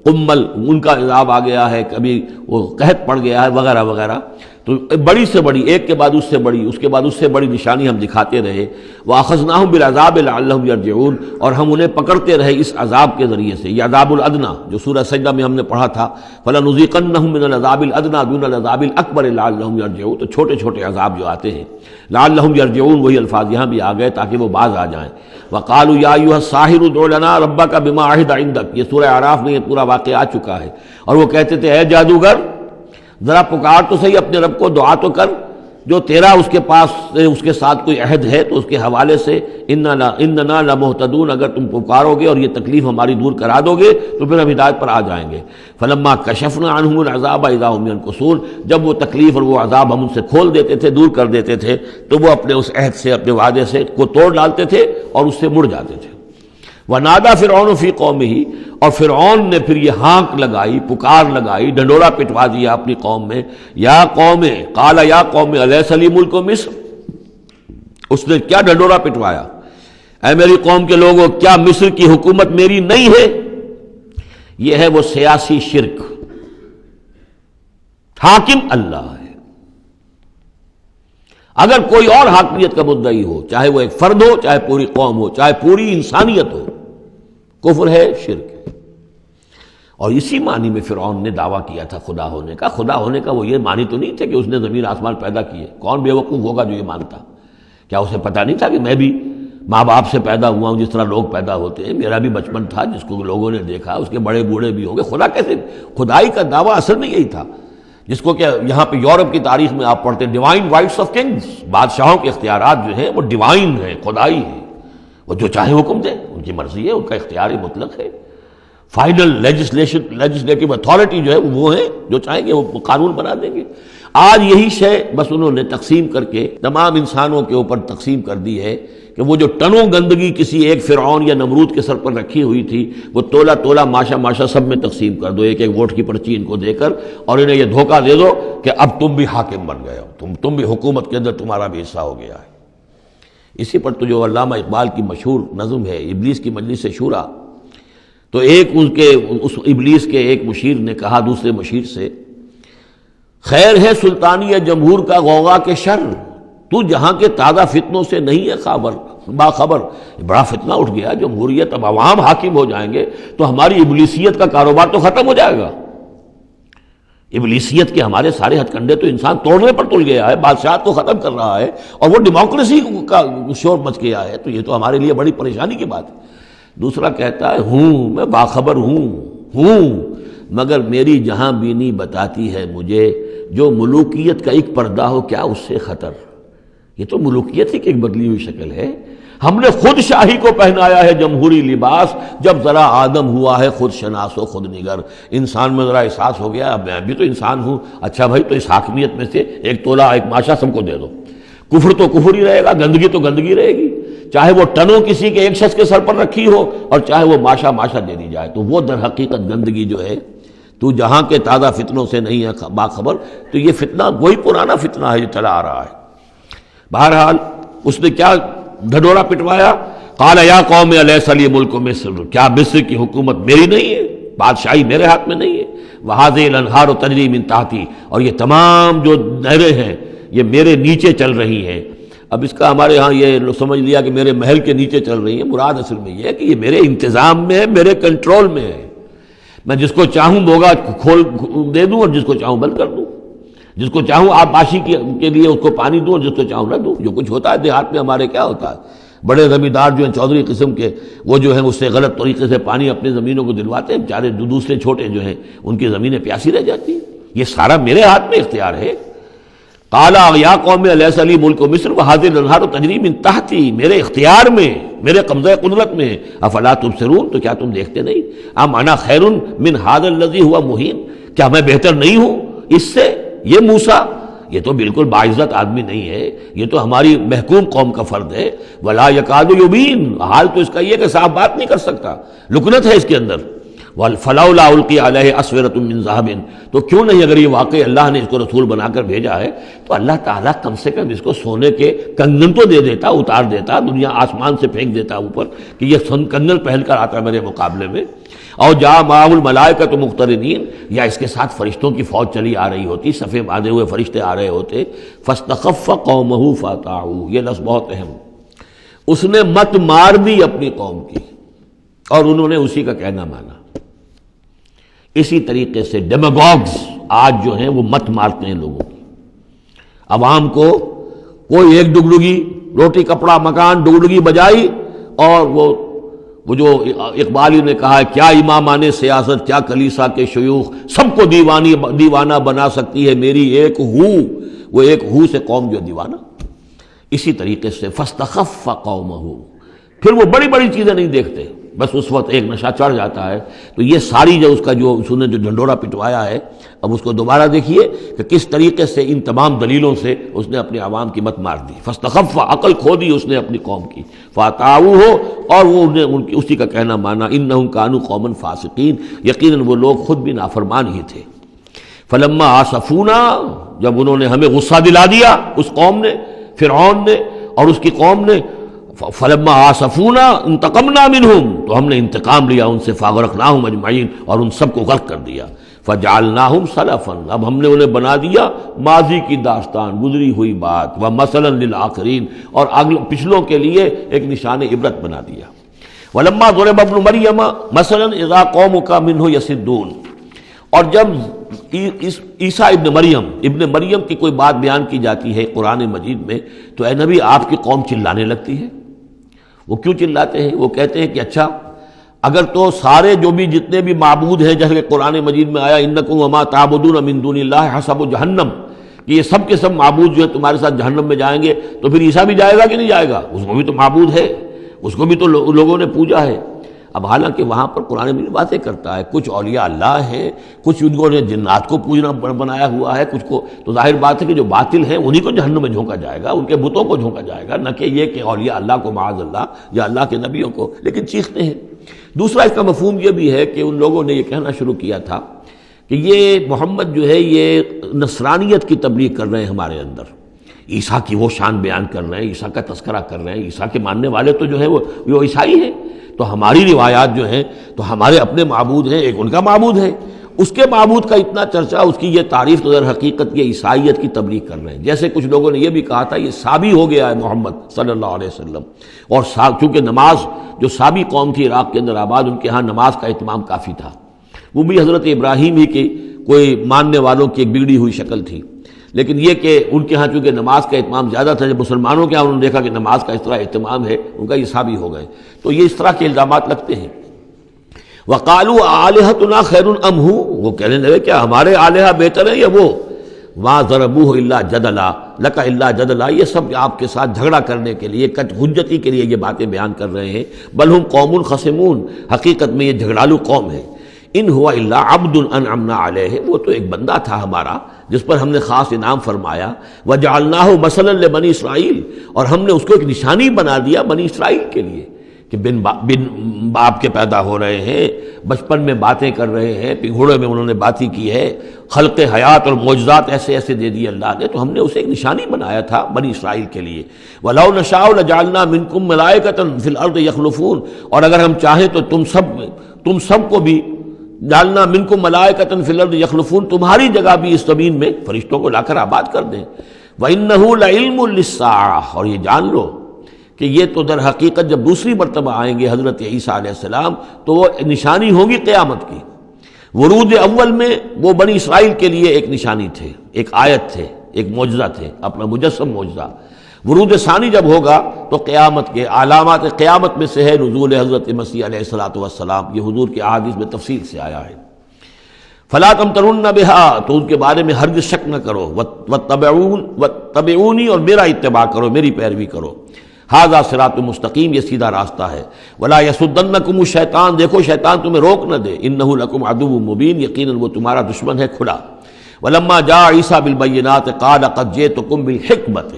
قمل ان کا عذاب آ گیا ہے، کبھی وہ قحط پڑ گیا ہے، وغیرہ وغیرہ، تو بڑی سے بڑی، ایک کے بعد اس سے بڑی، اس کے بعد اس سے بڑی نشانی ہم دکھاتے رہے۔ وَأَخَذْنَاهُمْ بِالْعَذَابِ لَعَلَّهُمْ يَرْجِعُونَ، اور ہم انہیں پکڑتے رہے اس عذاب کے ذریعے سے، یہ عذاب الادنیٰ جو سورہ سجدہ میں ہم نے پڑھا تھا، فَلَنُذِيقَنَّهُم مِّنَ الْعَذَابِ الْأَدْنَىٰ دُونَ الْعَذَابِ الْأَكْبَرِ لَعَلَّهُمْ يَرْجِعُونَ، تو چھوٹے چھوٹے عذاب جو آتے ہیں لَعَلَّهُمْ يَرْجِعُونَ، وہی الفاظ یہاں بھی آ گئے تاکہ وہ باز آ جائیں۔ وَقَالُوا يَا أَيُّهَا السَّاحِرُ ادْعُ لَنَا رَبَّكَ بِمَا عَهِدَ عِندَكَ، یہ سورہ اعراف میں یہ پورا واقعہ آ چکا ہے، اور وہ کہتے تھے اے جادوگر ذرا پکار تو صحیح اپنے رب کو، دعا تو کر، جو تیرا اس کے پاس اس کے ساتھ کوئی عہد ہے تو اس کے حوالے سے اننا لمہتدون، اگر تم پکارو گے اور یہ تکلیف ہماری دور کرا دو گے تو پھر ہم ہدایت پر آ جائیں گے۔ فلما کشفنا عنہم العذاب اذا هم ينكثون، جب وہ تکلیف اور وہ عذاب ہم ان سے کھول دیتے تھے، دور کر دیتے تھے، تو وہ اپنے اس عہد سے، اپنے وعدے سے کو توڑ ڈالتے تھے اور اس سے مڑ جاتے تھے۔ وَنَادَى فِرْعَوْنُ فِي قَوْمِهِ، اور فرعون نے پھر یہ ہانک لگائی، پکار لگائی، ڈنڈورا پٹوا دیا اپنی قوم میں، یا قوم قال یا قوم الیس لی ملک مصر. اس نے کیا ڈنڈورا پٹوایا؟ اے میری قوم کے لوگوں، کیا مصر کی حکومت میری نہیں ہے؟ یہ ہے وہ سیاسی شرک. حاکم اللہ ہے. اگر کوئی اور حاکمیت کا مدعی ہو، چاہے وہ ایک فرد ہو، چاہے پوری قوم ہو، چاہے پوری انسانیت ہو، کفر ہے، شرک ہے. اور اسی معنی میں فرعون نے دعویٰ کیا تھا خدا ہونے کا. خدا ہونے کا وہ یہ معنی تو نہیں تھا کہ اس نے زمین آسمان پیدا کیے. کون بے وقوف ہوگا جو یہ مانتا؟ کیا اسے پتہ نہیں تھا کہ میں بھی ماں باپ سے پیدا ہوا ہوں جس طرح لوگ پیدا ہوتے ہیں؟ میرا بھی بچپن تھا جس کو لوگوں نے دیکھا، اس کے بڑے بوڑھے بھی ہوں گے. خدا کیسے؟ خدائی کا دعویٰ اصل میں یہی تھا جس کو کہ یہاں پہ یورپ کی تاریخ میں آپ پڑھتے ہیں ڈیوائن رائٹس آف کنگز. بادشاہوں کے اختیارات جو ہیں وہ ڈیوائن ہیں، خدائی ہیں. وہ جو چاہے حکم دیں، ان کی مرضی ہے، ان کا اختیار مطلق ہے. فائنل لیجسلیٹو اتھارٹی جو ہے وہ ہیں، جو چاہیں گے وہ قانون بنا دیں گے. آج یہی شے بس انہوں نے تقسیم کر کے تمام انسانوں کے اوپر تقسیم کر دی ہے کہ وہ جو ٹنوں گندگی کسی ایک فرعون یا نمرود کے سر پر رکھی ہوئی تھی، وہ تولا تولا ماشا ماشا سب میں تقسیم کر دو، ایک ایک ووٹ کی پرچی ان کو دے کر، اور انہیں یہ دھوکہ دے دو کہ اب تم بھی حاکم بن گئے ہو، تم بھی حکومت کے اندر تمہارا بھی حصہ ہو گیا ہے. اسی پر تو جو علامہ اقبال کی مشہور نظم ہے ابلیس کی مجلس شورا، تو ایک اس ابلیس کے ایک مشیر نے کہا دوسرے مشیر سے، خیر ہے سلطانی جمہور کا غوغا کے شر، تو جہاں کے تازہ فتنوں سے نہیں ہے باخبر. بڑا فتنہ اٹھ گیا جمہوریت، اب عوام حاکم ہو جائیں گے تو ہماری ابلیسیت کا کاروبار تو ختم ہو جائے گا. ابلیسیت کے ہمارے سارے ہتھ کنڈے تو انسان توڑنے پر تل گیا ہے، بادشاہ کو ختم کر رہا ہے، اور وہ ڈیموکریسی کا شور مچ گیا ہے. تو یہ تو ہمارے لیے بڑی پریشانی کی بات ہے. دوسرا کہتا ہے میں باخبر ہوں مگر میری جہاں بینی بتاتی ہے مجھے، جو ملوکیت کا ایک پردہ ہو کیا اس سے خطر. یہ تو ملوکیت ہی کی ایک بدلی ہوئی شکل ہے. ہم نے خود شاہی کو پہنایا ہے جمہوری لباس، جب ذرا آدم ہوا ہے خود شناس و خود نگر. انسان میں ذرا احساس ہو گیا اب میں بھی تو انسان ہوں. اچھا بھائی، تو اس حاکمیت میں سے ایک تولا ایک ماشا سب کو دے دو. کفر تو کفر ہی رہے گا، گندگی تو گندگی رہے گی، چاہے وہ ٹنوں کسی کے ایک شخص کے سر پر رکھی ہو اور چاہے وہ ماشا ماشا دے دی جائے. تو وہ در حقیقت گندگی جو ہے، تو جہاں کے تازہ فتنوں سے نہیں ہے باخبر. تو یہ فتنہ وہی پرانا فتنہ ہے جو چلا آ رہا ہے. بہرحال اس نے کیا ڈھڈورا پٹوایا؟ قال یا قوم الیس لی ملک مصر، کیا مصر کی حکومت میری نہیں ہے، بادشاہی میرے ہاتھ میں نہیں ہے. وہذہ الانہار تجری من تحتی، اور یہ تمام جو نہریں ہیں یہ میرے نیچے چل رہی ہیں. اب اس کا ہمارے ہاں یہ سمجھ لیا کہ میرے محل کے نیچے چل رہی ہیں. مراد اصل میں یہ ہے کہ یہ میرے انتظام میں ہے، میرے کنٹرول میں ہے. میں جس کو چاہوں بوگا کھول دے دوں اور جس کو چاہوں بند کر دوں، جس کو چاہوں آبپاشی کے لیے اس کو پانی دوں اور جس کو چاہوں نہ دوں. جو کچھ ہوتا ہے دیہات میں ہمارے کیا ہوتا ہے، بڑے زمیندار جو ہیں چودھری قسم کے، وہ جو ہیں اس سے غلط طریقے سے پانی اپنی زمینوں کو دلواتے ہیں، بیچارے دوسرے چھوٹے جو ہیں ان کی زمینیں پیاسی رہ جاتی ہیں. یہ سارا میرے ہاتھ میں اختیار ہے. قال یا قوم الیس لی ملک مصر وہذہ الانہار تجری من تحتی، میرے اختیار میں، میرے قبضہ قدرت میں. افلا تبصرون، تو کیا تم دیکھتے نہیں؟ ام انا خیر من ھذا الذی ھوا مہین، کیا میں بہتر نہیں ہوں اس سے؟ یہ موسیٰ یہ تو بالکل باعزت آدمی نہیں ہے، یہ تو ہماری محکوم قوم کا فرد ہے. ولا یکاد یبین، حال تو اس کا یہ کہ صاف بات نہیں کر سکتا، لکنت ہے اس کے اندر. فلولا القی علیہ اسورۃ من ذہب، تو کیوں نہیں اگر یہ واقعی اللہ نے اس کو رسول بنا کر بھیجا ہے تو اللہ تعالیٰ کم سے کم اس کو سونے کے کنگن تو دے دیتا، اتار دیتا، دنیا آسمان سے پھینک دیتا اوپر کہ یہ کنگن پہن کر آتا میرے مقابلے میں. اور جاء معہ الملائکۃ مقترنین، یا اس کے ساتھ فرشتوں کی فوج چلی آ رہی ہوتی، صفے باندھے ہوئے فرشتے آ رہے ہوتے. فاستخف قومہ فاطاعوہ، یہ لفظ بہت اہم، اس نے مت مار دی اپنی قوم کی اور انہوں نے اسی کا کہنا مانا. اسی طریقے سے ڈیماگوگز آج جو ہیں وہ مت مارتے ہیں لوگوں کی. عوام کو کوئی ایک ڈگڈگی، روٹی کپڑا مکان ڈگڈگی بجائی، اور وہ جو اقبالی نے کہا ہے کیا امامان سیاست، کیا کلیسا کے شیوخ، سب کو دیوانہ بنا سکتی ہے میری ایک ہو. وہ ایک ہو سے قوم جو دیوانہ. اسی طریقے سے فاستخف قومہ، پھر وہ بڑی بڑی چیزیں نہیں دیکھتے، بس اس وقت ایک نشہ چڑھ جاتا ہے. تو یہ ساری جو اس کا جو اس نے جو ڈھنڈورا پٹوایا ہے، اب اس کو دوبارہ دیکھیے کہ کس طریقے سے ان تمام دلیلوں سے اس نے اپنے عوام کی مت مار دی. فاستخف، عقل کھو دی اس نے اپنی قوم کی. فاطاعوہ، اور وہ انہیں اسی کا کہنا مانا. انہم کانوا قوما فاسقین، یقیناً وہ لوگ خود بھی نافرمان ہی تھے. فلما آسفونا، جب انہوں نے ہمیں غصہ دلا دیا، اس قوم نے، فرعون نے اور اس کی قوم نے، فلما آسفونا انتقمنا منہم، تو ہم نے انتقام لیا ان سے. فاغرقناہم اجمعین، اور ان سب کو غرق کر دیا. فجعلناہم سلفا، اب ہم نے انہیں بنا دیا ماضی کی داستان، گزری ہوئی بات. ومثلا للآخرین، اور پچھلوں کے لیے ایک نشان عبرت بنا دیا. ولما ضرب ابن مریم مثلا اذا قومک منہ یصدون، اور جب عیسیٰ ابن مریم کی کوئی بات بیان کی جاتی ہے قرآن مجید میں، تو اے نبی آپ کی قوم چلانے لگتی ہے. وہ کیوں چلاتے ہیں؟ وہ کہتے ہیں کہ اچھا اگر تو سارے جو بھی جتنے بھی معبود ہیں، جیسے کہ قرآن مجید میں آیا انکم وما تعبدون من دون اللہ حسب جہنم، کہ یہ سب کے سب معبود جو ہے تمہارے ساتھ جہنم میں جائیں گے، تو پھر عیسیٰ بھی جائے گا کہ نہیں جائے گا؟ اس کو بھی تو معبود ہے، اس کو بھی تو لوگوں نے پوجا ہے. اب حالانکہ وہاں پر قرآن مجید باتیں کرتا ہے، کچھ اولیاء اللہ ہیں، کچھ ان کو نے جنات کو پوجنا بنایا ہوا ہے، کچھ کو تو ظاہر بات ہے کہ جو باطل ہیں انہی کو جہنم میں جھونکا جائے گا، ان کے بتوں کو جھونکا جائے گا، نہ کہ یہ کہ اولیاء اللہ کو معاذ اللہ یا اللہ کے نبیوں کو. لیکن چیختے ہیں. دوسرا اس کا مفہوم یہ بھی ہے کہ ان لوگوں نے یہ کہنا شروع کیا تھا کہ یہ محمد جو ہے یہ نصرانیت کی تبلیغ کر رہے ہیں ہمارے اندر، عیسیٰ کی وہ شان بیان کر رہے ہیں، عیسیٰ کا تذکرہ کر رہے ہیں. عیسیٰ کے ماننے والے تو جو ہے وہ عیسائی ہیں، تو ہماری روایات جو ہیں تو ہمارے اپنے معبود ہیں، ایک ان کا معبود ہے، اس کے معبود کا اتنا چرچا، اس کی یہ تعریف، تو در حقیقت یہ عیسائیت کی تبلیغ کر رہے ہیں. جیسے کچھ لوگوں نے یہ بھی کہا تھا یہ سابی ہو گیا ہے محمد صلی اللہ علیہ وسلم. اور چونکہ نماز جو سابی قوم تھی عراق کے اندر آباد، ان کے ہاں نماز کا اہتمام کافی تھا. وہ بھی حضرت ابراہیم ہی کے کوئی ماننے والوں کی ایک بگڑی ہوئی شکل تھی. لیکن یہ کہ ان کے ہاں چونکہ نماز کا اہتمام زیادہ تھا، جب مسلمانوں کے ہاں انہوں نے دیکھا کہ نماز کا اس طرح اہتمام ہے، ان کا یہ سابی ہو گئے. تو یہ اس طرح کے الزامات لگتے ہیں. وقالوا آلہتنا خیر ام ہو، وہ کہنے لگے کیا ہمارے الہہ بہتر ہیں یا وہ؟ ما ضربوہ الا جدلا لک الا جدلا، یہ سب آپ کے ساتھ جھگڑا کرنے کے لیے، کٹ حجتی کے لیے یہ باتیں بیان کر رہے ہیں. بل ہم قوم خصمون، حقیقت میں یہ جھگڑالو قوم ہے. ان ہوا الا عبد انعمنا علیہ، وہ تو ایک بندہ تھا ہمارا جس پر ہم نے خاص انعام فرمایا. وجعلناہ مثلا لبنی اسرائیل، اور ہم نے اس کو ایک نشانی بنا دیا بنی اسرائیل کے لیے کہ بن باپ کے پیدا ہو رہے ہیں، بچپن میں باتیں کر رہے ہیں، پنگھوڑے میں انہوں نے باتیں کی ہے، خلق حیات اور معجزات ایسے ایسے دے دیے اللہ نے. تو ہم نے اسے ایک نشانی بنایا تھا بنی اسرائیل کے لیے. وَلَوْ نَشَاءُ لَجَعَلْنَا مِنْكُمْ مَلَائِكَةً فِي الْأَرْضِ يَخْلُفُونَ، اور اگر ہم چاہیں تو تم سب کو بھی جعلنا منکم ملائکۃ فی الارض یخلفون، تمہاری جگہ بھی اس زمین میں فرشتوں کو لا کر آباد کر دیں. وَإِنَّهُ لَعِلْمٌ لِلسَّاعَةِ، اور یہ جان لو کہ یہ تو در حقیقت جب دوسری مرتبہ آئیں گے حضرت عیسیٰ علیہ السلام تو وہ نشانی ہوگی قیامت کی. ورود اول میں وہ بنی اسرائیل کے لیے ایک نشانی تھے، ایک آیت تھے، ایک معجزہ تھے، اپنا مجسم معجزہ. ورود ثانی جب ہوگا تو قیامت کے علامات قیامت میں سے ہے نزول حضرت مسیح علیہ الصلوۃ والسلام. یہ حضور کی احادیث میں تفصیل سے آیا ہے. فلا تمترن بها، تو ان کے بارے میں ہرگز شک نہ کرو. واتبعونی، اور میرا اتباع کرو، میری پیروی کرو. ھذا صراط مستقیم، یہ سیدھا راستہ ہے. ولا یصدنکم الشیطان، دیکھو شیطان تمہیں روک نہ دے. انہ لکم عدو مبین، یقیناً وہ تمہارا دشمن ہے کھلا. ولما جاء عیسیٰ بالبینات قال قد جئتکم بالحکمۃ،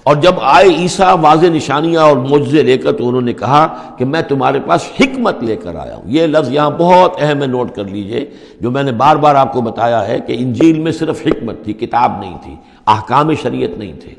اور جب آئے عیسیٰ واضح نشانیاں اور معجزے لے کر تو انہوں نے کہا کہ میں تمہارے پاس حکمت لے کر آیا ہوں. یہ لفظ یہاں بہت اہم ہے، نوٹ کر لیجئے. جو میں نے بار بار آپ کو بتایا ہے کہ انجیل میں صرف حکمت تھی، کتاب نہیں تھی، احکام شریعت نہیں تھے.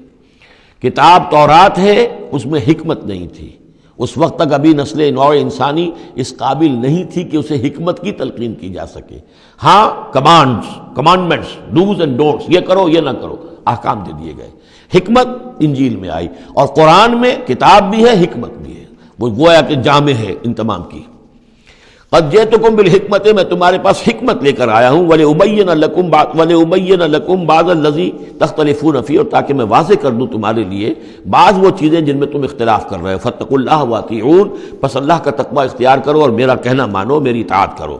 کتاب تورات ہے، اس میں حکمت نہیں تھی. اس وقت تک ابھی نسل نوع انسانی اس قابل نہیں تھی کہ اسے حکمت کی تلقین کی جا سکے. ہاں کمانڈمنٹس، ڈوز اینڈ ڈونٹس، یہ کرو یہ نہ کرو، احکام دے دیے گئے. حکمت انجیل میں آئی، اور قرآن میں کتاب بھی ہے، حکمت بھی ہے، وہ گویا کہ جامع ہے ان تمام کی. قد جئتکم بالحکمت، میں تمہارے پاس حکمت لے کر آیا ہوں. ولأبین لکم بعض الذی تختلفون فیہ، اور تاکہ میں واضح کر دوں تمہارے لیے بعض وہ چیزیں جن میں تم اختلاف کر رہے ہو. فاتقوا اللہ واطیعون، پس اللہ کا تقوی اختیار کرو اور میرا کہنا مانو، میری اطاعت کرو.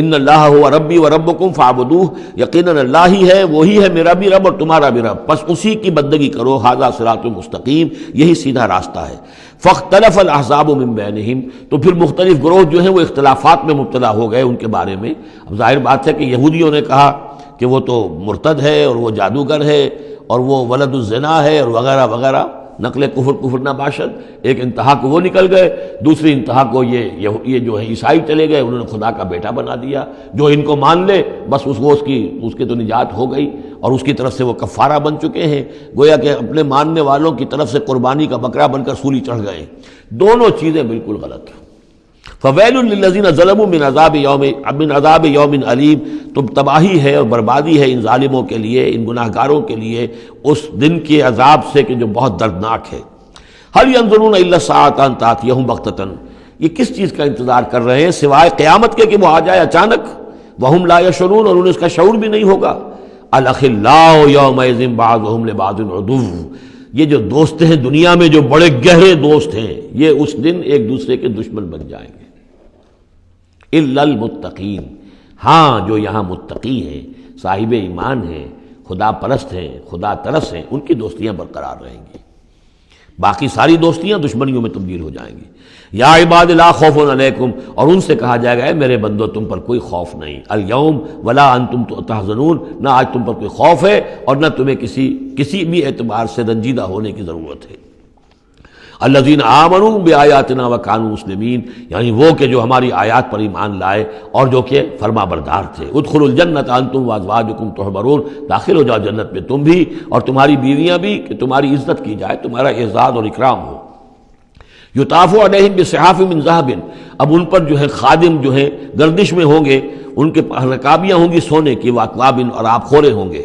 ان اللہ هو ربی و ربکم فاعبدوہ، یقیناً اللہ ہی ہے، وہی ہے میرا بھی رب اور تمہارا بھی رب، بس اسی کی بندگی کرو، ھذا صراط مستقیم، یہی سیدھا راستہ ہے۔ فاختلف الاحزاب من بینہم، تو پھر مختلف گروہ جو ہیں وہ اختلافات میں مبتلا ہو گئے ان کے بارے میں۔ اب ظاہر بات ہے کہ یہودیوں نے کہا کہ وہ تو مرتد ہے اور وہ جادوگر ہے اور وہ ولد الزنا ہے اور وغیرہ وغیرہ، نقل کفر نہ باشد۔ ایک انتہا کو وہ نکل گئے، دوسری انتہا کو یہ جو ہے عیسائی چلے گئے، انہوں نے خدا کا بیٹا بنا دیا، جو ان کو مان لے بس اس کی تو نجات ہو گئی، اور اس کی طرف سے وہ کفارہ بن چکے ہیں، گویا کہ اپنے ماننے والوں کی طرف سے قربانی کا بکرا بن کر سولی چڑھ گئے۔ دونوں چیزیں بالکل غلط ہیں۔ فویل للذین ظلموا من عذاب یوم علیم، تم تباہی ہے اور بربادی ہے ان ظالموں کے لیے، ان گناہ گاروں کے لیے اس دن کے عذاب سے کہ جو بہت دردناک ہے۔ هل ينظرون الا الساعة ان تأتيهم بغتة، یہ کس چیز کا انتظار کر رہے ہیں سوائے قیامت کے کہ وہ آ جائے اچانک، وهم لا يشعرون، اور انہیں اس کا شعور بھی نہیں ہوگا۔ الاخلاء یومئذ بعضهم لبعض عدو، یہ جو دوست ہیں دنیا میں جو بڑے گہرے دوست ہیں، یہ اس دن ایک دوسرے کے دشمن بن جائیں گے۔ الا المتقین، ہاں جو یہاں متقی ہیں، صاحب ایمان ہیں، خدا پرست ہیں، خدا ترس ہیں، ان کی دوستیاں برقرار رہیں گی، باقی ساری دوستیاں دشمنیوں میں تبدیل ہو جائیں گی۔ یا عباد لا خوف علیکم، اور ان سے کہا جائے گا اے میرے بندو تم پر کوئی خوف نہیں، الیوم ولا انتم تحزنون، نہ آج تم پر کوئی خوف ہے اور نہ تمہیں کسی بھی اعتبار سے رنجیدہ ہونے کی ضرورت ہے۔ الذین آمنوا بآیاتنا وکانوا مسلمین، یعنی وہ کہ جو ہماری آیات پر ایمان لائے اور جو کہ فرما بردار تھے۔ ادخلوا الجنۃ انتم وازواجکم تحبرون، داخل ہو جاؤ جنت میں تم بھی اور تمہاری بیویاں بھی، کہ تمہاری عزت کی جائے، تمہارا اعزاز اور اکرام ہو۔ یطاف علیہم بصحاف من ذہب، اب ان پر جو ہے خادم جو ہے گردش میں ہوں گے، ان کے رکابیاں ہوں گی سونے کی، واکواب، اور آب خورے ہوں گے۔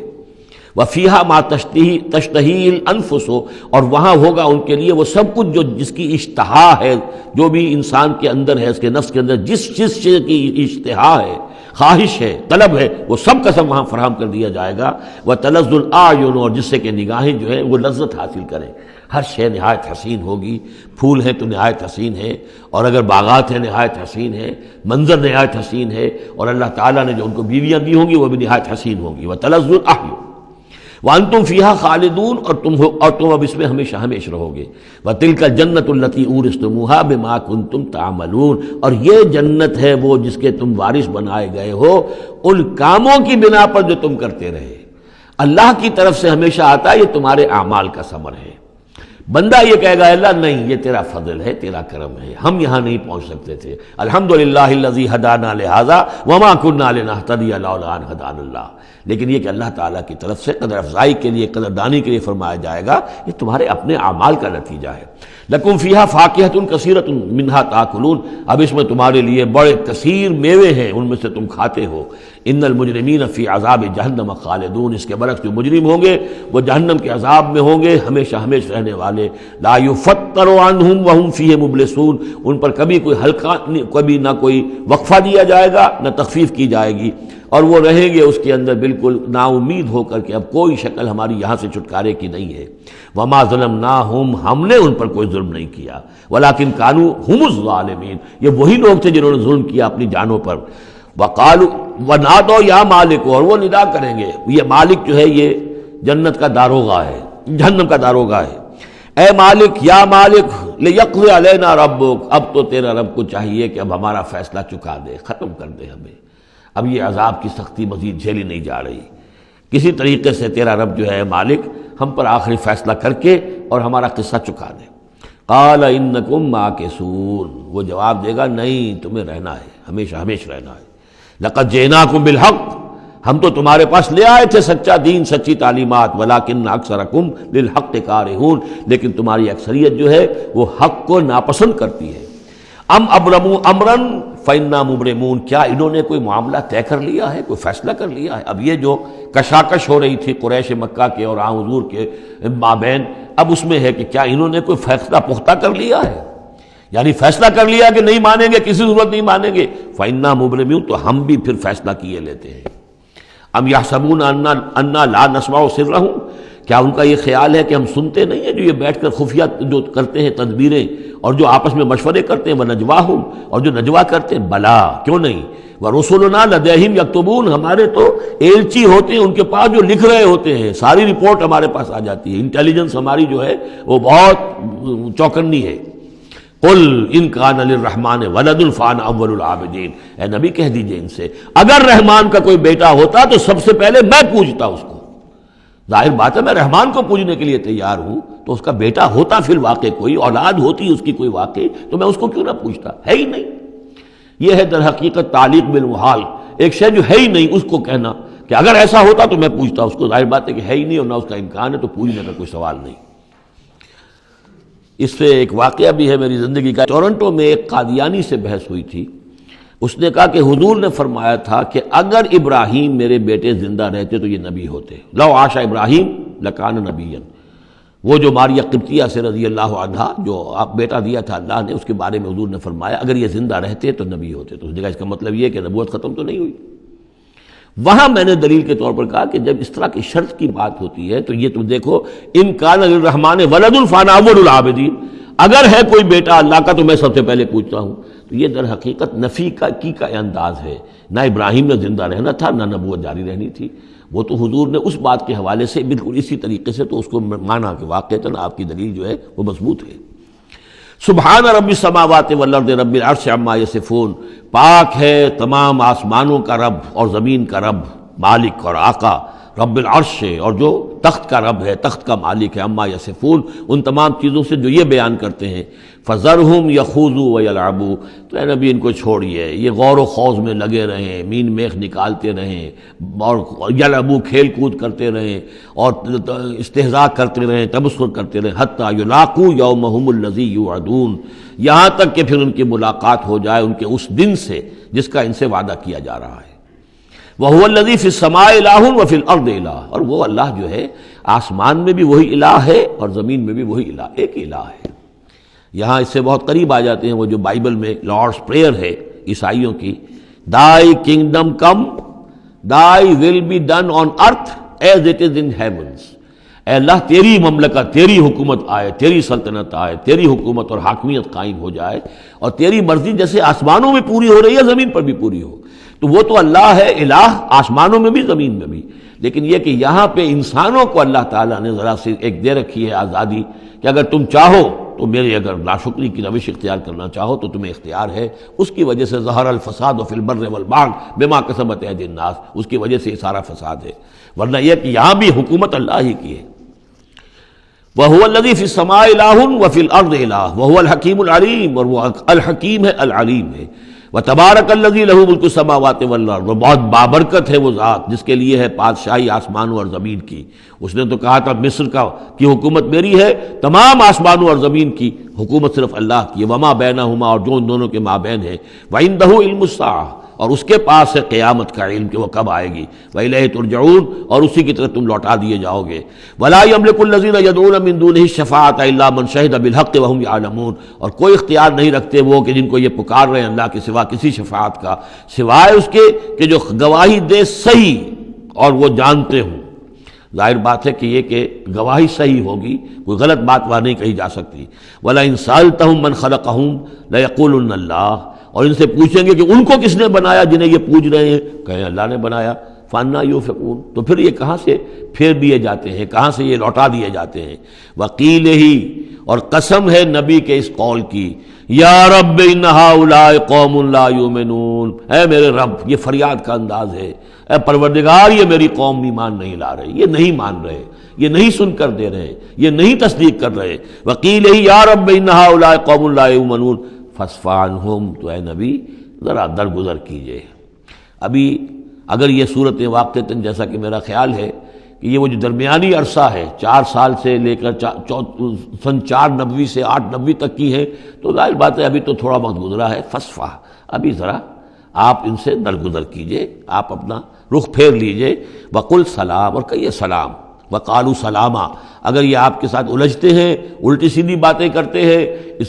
وفیہا ما تشتہی الانفس، اور وہاں ہوگا ان کے لیے وہ سب کچھ جو جس کی اشتہا ہے، جو بھی انسان کے اندر ہے، اس کے نفس کے اندر جس چیز کی اشتہا ہے، خواہش ہے، طلب ہے، وہ سب کا سب وہاں فراہم کر دیا جائے گا۔ وتلذ الاعین، اور جس سے کہ نگاہیں جو ہیں وہ لذت حاصل کریں۔ ہر شے نہایت حسین ہوگی، پھول ہیں تو نہایت حسین ہے، اور اگر باغات ہیں نہایت حسین ہے، منظر نہایت حسین ہے، اور اللہ تعالیٰ نے جو ان کو بیویاں دی ہوں گی وہ بھی نہایت حسین ہوں گی۔ وتلذ الاعین وانتم فیہا خالدون، اور تم اب اس میں ہمیشہ ہمیشہ رہو گے۔ وتلک الجنۃ التی اورثتموہا بما کنتم تعملون، اور یہ جنت ہے وہ جس کے تم وارث بنائے گئے ہو ان کاموں کی بنا پر جو تم کرتے رہے۔ اللہ کی طرف سے ہمیشہ آتا ہے یہ تمہارے اعمال کا ثمر ہے۔ بندہ یہ کہے گا اللہ نہیں، یہ تیرا فضل ہے، تیرا کرم ہے، ہم یہاں نہیں پہنچ سکتے تھے، الحمدللہ الذی ہدانا لہذا وما کنا لنہتدی لولا ان ہدانا اللہ، لیکن یہ کہ اللہ تعالیٰ کی طرف سے قدر افزائی کے لیے، قدر دانی کے لیے فرمایا جائے گا، یہ تمہارے اپنے اعمال کا نتیجہ ہے۔ لکم فیہا فاکہۃ کثیرۃ منہا تاکلون، اب اس میں تمہارے لیے بڑے کثیر میوے ہیں، ان میں سے تم کھاتے ہو۔ ان المجرمین فی عذاب جہنم خالدون، اس کے برعکس جو مجرم ہوں گے وہ جہنم کے عذاب میں ہوں گے ہمیشہ ہمیشہ رہنے والے۔ لا یفتر عنہم وہم فیہ مبلسون، ان پر کبھی کوئی ہلکا، کبھی نہ کوئی وقفہ دیا جائے گا نہ تخفیف کی جائے گی، اور وہ رہیں گے اس کے اندر بالکل نا امید ہو کر کہ اب کوئی شکل ہماری یہاں سے چھٹکارے کی نہیں ہے۔ وما ظلمناہم، ہم نے ان پر کوئی ظلم نہیں کیا، ولکن کانوا ہم الظالمین، یہ وہی لوگ تھے جنہوں نے ظلم کیا اپنی جانوں پر۔ وقالوا ونادوا یا مالک، اور وہ ندا کریں گے، یہ مالک جو ہے یہ جنت کا داروغہ ہے، جہنم کا داروغہ ہے۔ اے مالک، یا مالک، لیقضی علینا ربک، اب تو تیرا رب کو چاہیے کہ اب ہمارا فیصلہ چکا دے، ختم کر دے ہمیں، اب یہ عذاب کی سختی مزید جھیلی نہیں جا رہی، کسی طریقے سے تیرا رب جو ہے مالک ہم پر آخری فیصلہ کر کے اور ہمارا قصہ چکا دے۔ قال انکم ماکثون، وہ جواب دے گا نہیں، تمہیں رہنا ہے، ہمیشہ ہمیشہ رہنا ہے۔ لقد جئناکم بالحق، ہم تو تمہارے پاس لے آئے تھے سچا دین، سچی تعلیمات، ولکن اکثرکم للحق کارہون، لیکن تمہاری اکثریت جو ہے وہ حق کو ناپسند کرتی ہے۔ ام ابرموا امرا فإنا مبرمون، کیا انہوں نے کوئی معاملہ طے کر لیا ہے، کوئی فیصلہ کر لیا ہے؟ اب یہ جو کشاکش ہو رہی تھی قریش مکہ کے اور حضور کے مابین، اب اس میں ہے کہ کیا انہوں نے کوئی فیصلہ پختہ کر لیا ہے، یعنی فیصلہ کر لیا کہ نہیں مانیں گے، کسی صورت نہیں مانیں گے۔ فإنا مبرمون، تو ہم بھی پھر فیصلہ کیے لیتے ہیں۔ ام یحسبون انا لا نسمع سرهم، کیا ان کا یہ خیال ہے کہ ہم سنتے نہیں ہیں جو یہ بیٹھ کر خفیہ جو کرتے ہیں تدبیریں اور جو آپس میں مشورے کرتے ہیں وَنَجْوَاهُمْ، اور جو نجوا کرتے ہیں؟ بلا، کیوں نہیں، وَرُسُلُنَا لَدَيْهِمْ يَكْتُبُونَ، ہمارے تو ایلچی ہوتے ہیں ان کے پاس جو لکھ رہے ہوتے ہیں، ساری رپورٹ ہمارے پاس آ جاتی ہے، انٹیلیجنس ہماری جو ہے وہ بہت چوکنی ہے۔ قل ان کان للرحمن ولد فانا اول العابدین، اے نبی کہہ دیجئے ان سے اگر رحمان کا کوئی بیٹا ہوتا تو سب سے پہلے میں پوجتا اس کو۔ ظاہر بات ہے میں رحمان کو پوجنے کے لیے تیار ہوں، تو اس کا بیٹا ہوتا فی الواقع کوئی اولاد ہوتی اس کی کوئی واقع، تو میں اس کو کیوں نہ پوچھتا؟ ہے ہی نہیں۔ یہ ہے در حقیقت تعلیق بالمحال، ایک شے جو ہے ہی نہیں اس کو کہنا کہ اگر ایسا ہوتا تو میں پوچھتا اس کو۔ ظاہر بات ہے کہ ہے ہی نہیں اور نہ اس کا امکان ہے، تو پوجنے کا کوئی سوال نہیں۔ اس سے ایک واقعہ بھی ہے میری زندگی کا۔ ٹورنٹو میں ایک قادیانی سے بحث ہوئی تھی، اس نے کہا کہ حضور نے فرمایا تھا کہ اگر ابراہیم میرے بیٹے زندہ رہتے تو یہ نبی ہوتے، لو عاش ابراہیم لکان نبیا۔ وہ جو ماریہ قبطیہ سے رضی اللہ عنہا جو آپ بیٹا دیا تھا اللہ نے، اس کے بارے میں حضور نے فرمایا اگر یہ زندہ رہتے تو نبی ہوتے۔ تو اس نے کہا اس کا مطلب یہ کہ نبوت ختم تو نہیں ہوئی۔ وہاں میں نے دلیل کے طور پر کہا کہ جب اس طرح کی شرط کی بات ہوتی ہے تو یہ تم دیکھو، ان کان للرحمن ولد فانا اول العابدین، اگر ہے کوئی بیٹا اللہ کا تو میں سب سے پہلے پوچھتا ہوں۔ تو یہ در حقیقت نفی کا انداز ہے، نہ ابراہیم نے زندہ رہنا تھا نہ نبوت جاری رہنی تھی۔ وہ تو حضور نے اس بات کے حوالے سے بالکل اسی طریقے سے تو اس کو مانا کہ واقعتاً آپ کی دلیل جو ہے وہ مضبوط ہے۔ سبحان رب السماوات والارض رب العرش عما یصفون، پاک ہے تمام آسمانوں کا رب اور زمین کا رب، مالک اور آقا، رب العرش ہے اور جو تخت کا رب ہے، تخت کا مالک ہے، عما یصفون، ان تمام چیزوں سے جو یہ بیان کرتے ہیں۔ فذرہم یخوضوا ویلعبوا، تو اے نبی ان کو چھوڑیے، یہ غور و خوض میں لگے رہیں، مین میخ نکالتے رہیں اور یلعبوا کھیل کود کرتے رہیں اور استہزاء کرتے رہیں، تبصر کرتے رہیں، حتی یلاقوا یومہم الذی یوعدون، یہاں تک کہ پھر ان کی ملاقات ہو جائے ان کے اس دن سے جس کا ان سے وعدہ کیا جا رہا ہے۔ وَهُوَ الَّذِي فِي السَّمَاءِ إِلَٰهٌ وَفِي الْأَرْضِ إِلَٰهٌ، اور وہ اللہ جو ہے آسمان میں بھی وہی الہ ہے اور زمین میں بھی وہی الہ، ایک الہ ہے۔ یہاں اس سے بہت قریب آ جاتے ہیں وہ جو بائبل میں لارڈس پریئر ہے عیسائیوں کی، Thy kingdom come, Thy will be done on earth as it is in heavens۔ اے اللہ تیری مملکت، تیری حکومت آئے، تیری سلطنت آئے، تیری حکومت اور حاکمیت قائم ہو جائے اور تیری مرضی جیسے آسمانوں میں پوری ہو رہی ہے زمین پر بھی پوری ہو۔ تو وہ تو اللہ ہے الہ، آسمانوں میں بھی زمین میں بھی، لیکن یہ کہ یہاں پہ انسانوں کو اللہ تعالیٰ نے ذرا سی ایک دے رکھی ہے آزادی کہ اگر تم چاہو تو میری اگر ناشکری کی روش اختیار کرنا چاہو تو تمہیں اختیار ہے۔ اس کی وجہ سے ظہر الفساد فی البر والبحر بما کسبت ایدی الناس، اس کی وجہ سے یہ سارا فساد ہے، ورنہ یہ کہ یہاں بھی حکومت اللہ ہی کی ہے۔ وَهُوَ الَّذِي فِي السَّمَاءِ إِلَٰهٌ وَفِي الْأَرْضِ إِلَٰهٌ وَهُوَ الْحَكِيمُ الْعَلِيمُ، اور وہ الحکیم ہے، العلیم ہے۔ وَتَبَارَكَ الَّذِي لَهُ مُلْكُ السَّمَاوَاتِ وَالْأَرْضِ، اور بہت بابرکت ہے وہ ذات جس کے لیے ہے بادشاہی آسمانوں اور زمین کی۔ اس نے تو کہا تھا مصر کی حکومت میری ہے، تمام آسمانوں اور زمین کی حکومت صرف اللہ کی ہے، وَمَا بَيْنَهُمَا، اور جو ان دونوں کے مابین ہے، وَعِندَهُ عِلْمُ السَّاعَةِ، اور اس کے پاس ہے قیامت کا علم کہ وہ کب آئے گی، وَإِلَيْهِ تُرْجَعُونَ، اور اسی کی طرف تم لوٹا دیے جاؤ گے۔ وَلَا يَمْلِكُ الَّذِينَ يَدْعُونَ مِن دُونِهِ الشَّفَاعَةَ إِلَّا مَنْ شَهِدَ بِالْحَقِّ وَهُمْ يَعْلَمُونَ، اور کوئی اختیار نہیں رکھتے وہ کہ جن کو یہ پکار رہے ہیں اللہ کے سوا کسی شفاعت کا، سوائے اس کے کہ جو گواہی دے صحیح اور وہ جانتے ہوں۔ ظاہر بات ہے کہ یہ کہ گواہی صحیح ہوگی، کوئی غلط بات وہاں نہیں کہی جا سکتی۔ وَلَئِن سَأَلْتَهُم مَّنْ خَلَقَهُمْ لَيَقُولُنَّ اللَّهُ، اور ان سے پوچھیں گے کہ ان کو کس نے بنایا جنہیں یہ پوچھ رہے ہیں، کہیں اللہ نے بنایا۔ فَأَنَّىٰ يُؤْفَكُونَ، تو پھر یہ کہاں سے پھیر دیے جاتے ہیں، کہاں سے یہ لوٹا دیے جاتے ہیں۔ وَقِيلِهِ، اور قسم ہے نبی کے اس قول کی، یا رب ان ہؤلاء قوم لا یؤمنون، اے میرے رب، یہ فریاد کا انداز ہے، اے پروردگار یہ میری قوم ایمان نہیں لا رہے، یہ نہیں مان رہے، یہ نہیں سن کر دے رہے، یہ نہیں تصدیق کر رہے۔ وَقِيلِهِ یا رب ان ہؤلاء قوم لا یؤمنون فاصفح عنہم، تو اے نبی ذرا درگزر کیجئے۔ ابھی اگر یہ صورت واقعتاً جیسا کہ میرا خیال ہے کہ یہ وہ جو درمیانی عرصہ ہے 4 سال سے لے کر سن 490 سے 890 تک کی ہے، تو ظاہر بات ہے ابھی تو تھوڑا وقت گزرا ہے۔ فاصفح، ابھی ذرا آپ ان سے درگزر کیجئے، آپ اپنا رخ پھیر لیجئے۔ وقل سلام، اور کہیے سلام، وقالوا سلاما، اگر یہ آپ کے ساتھ الجھتے ہیں، الٹی سیدھی باتیں کرتے ہیں،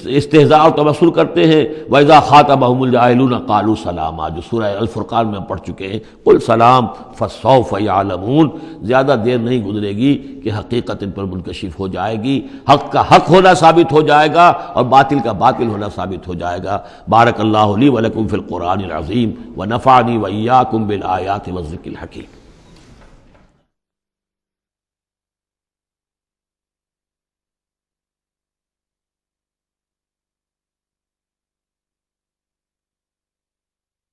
استہزاء اور تبصر کرتے ہیں، وَإِذَا خَاطَبَهُمُ الْجَاهِلُونَ قَالُوا سَلَامًا، جو سورہ الفرقان میں ہم پڑھ چکے ہیں، قُلْ سلام فَسَوْفَ يَعْلَمُونَ، زیادہ دیر نہیں گزرے گی کہ حقیقت ان پر منکشف ہو جائے گی، حق کا حق ہونا ثابت ہو جائے گا اور باطل کا باطل ہونا ثابت ہو جائے گا۔ بارک اللہ لی ولکم فی القرآن العظیم ونفعنی وإیاکم بالآیات والذکر الحکیم۔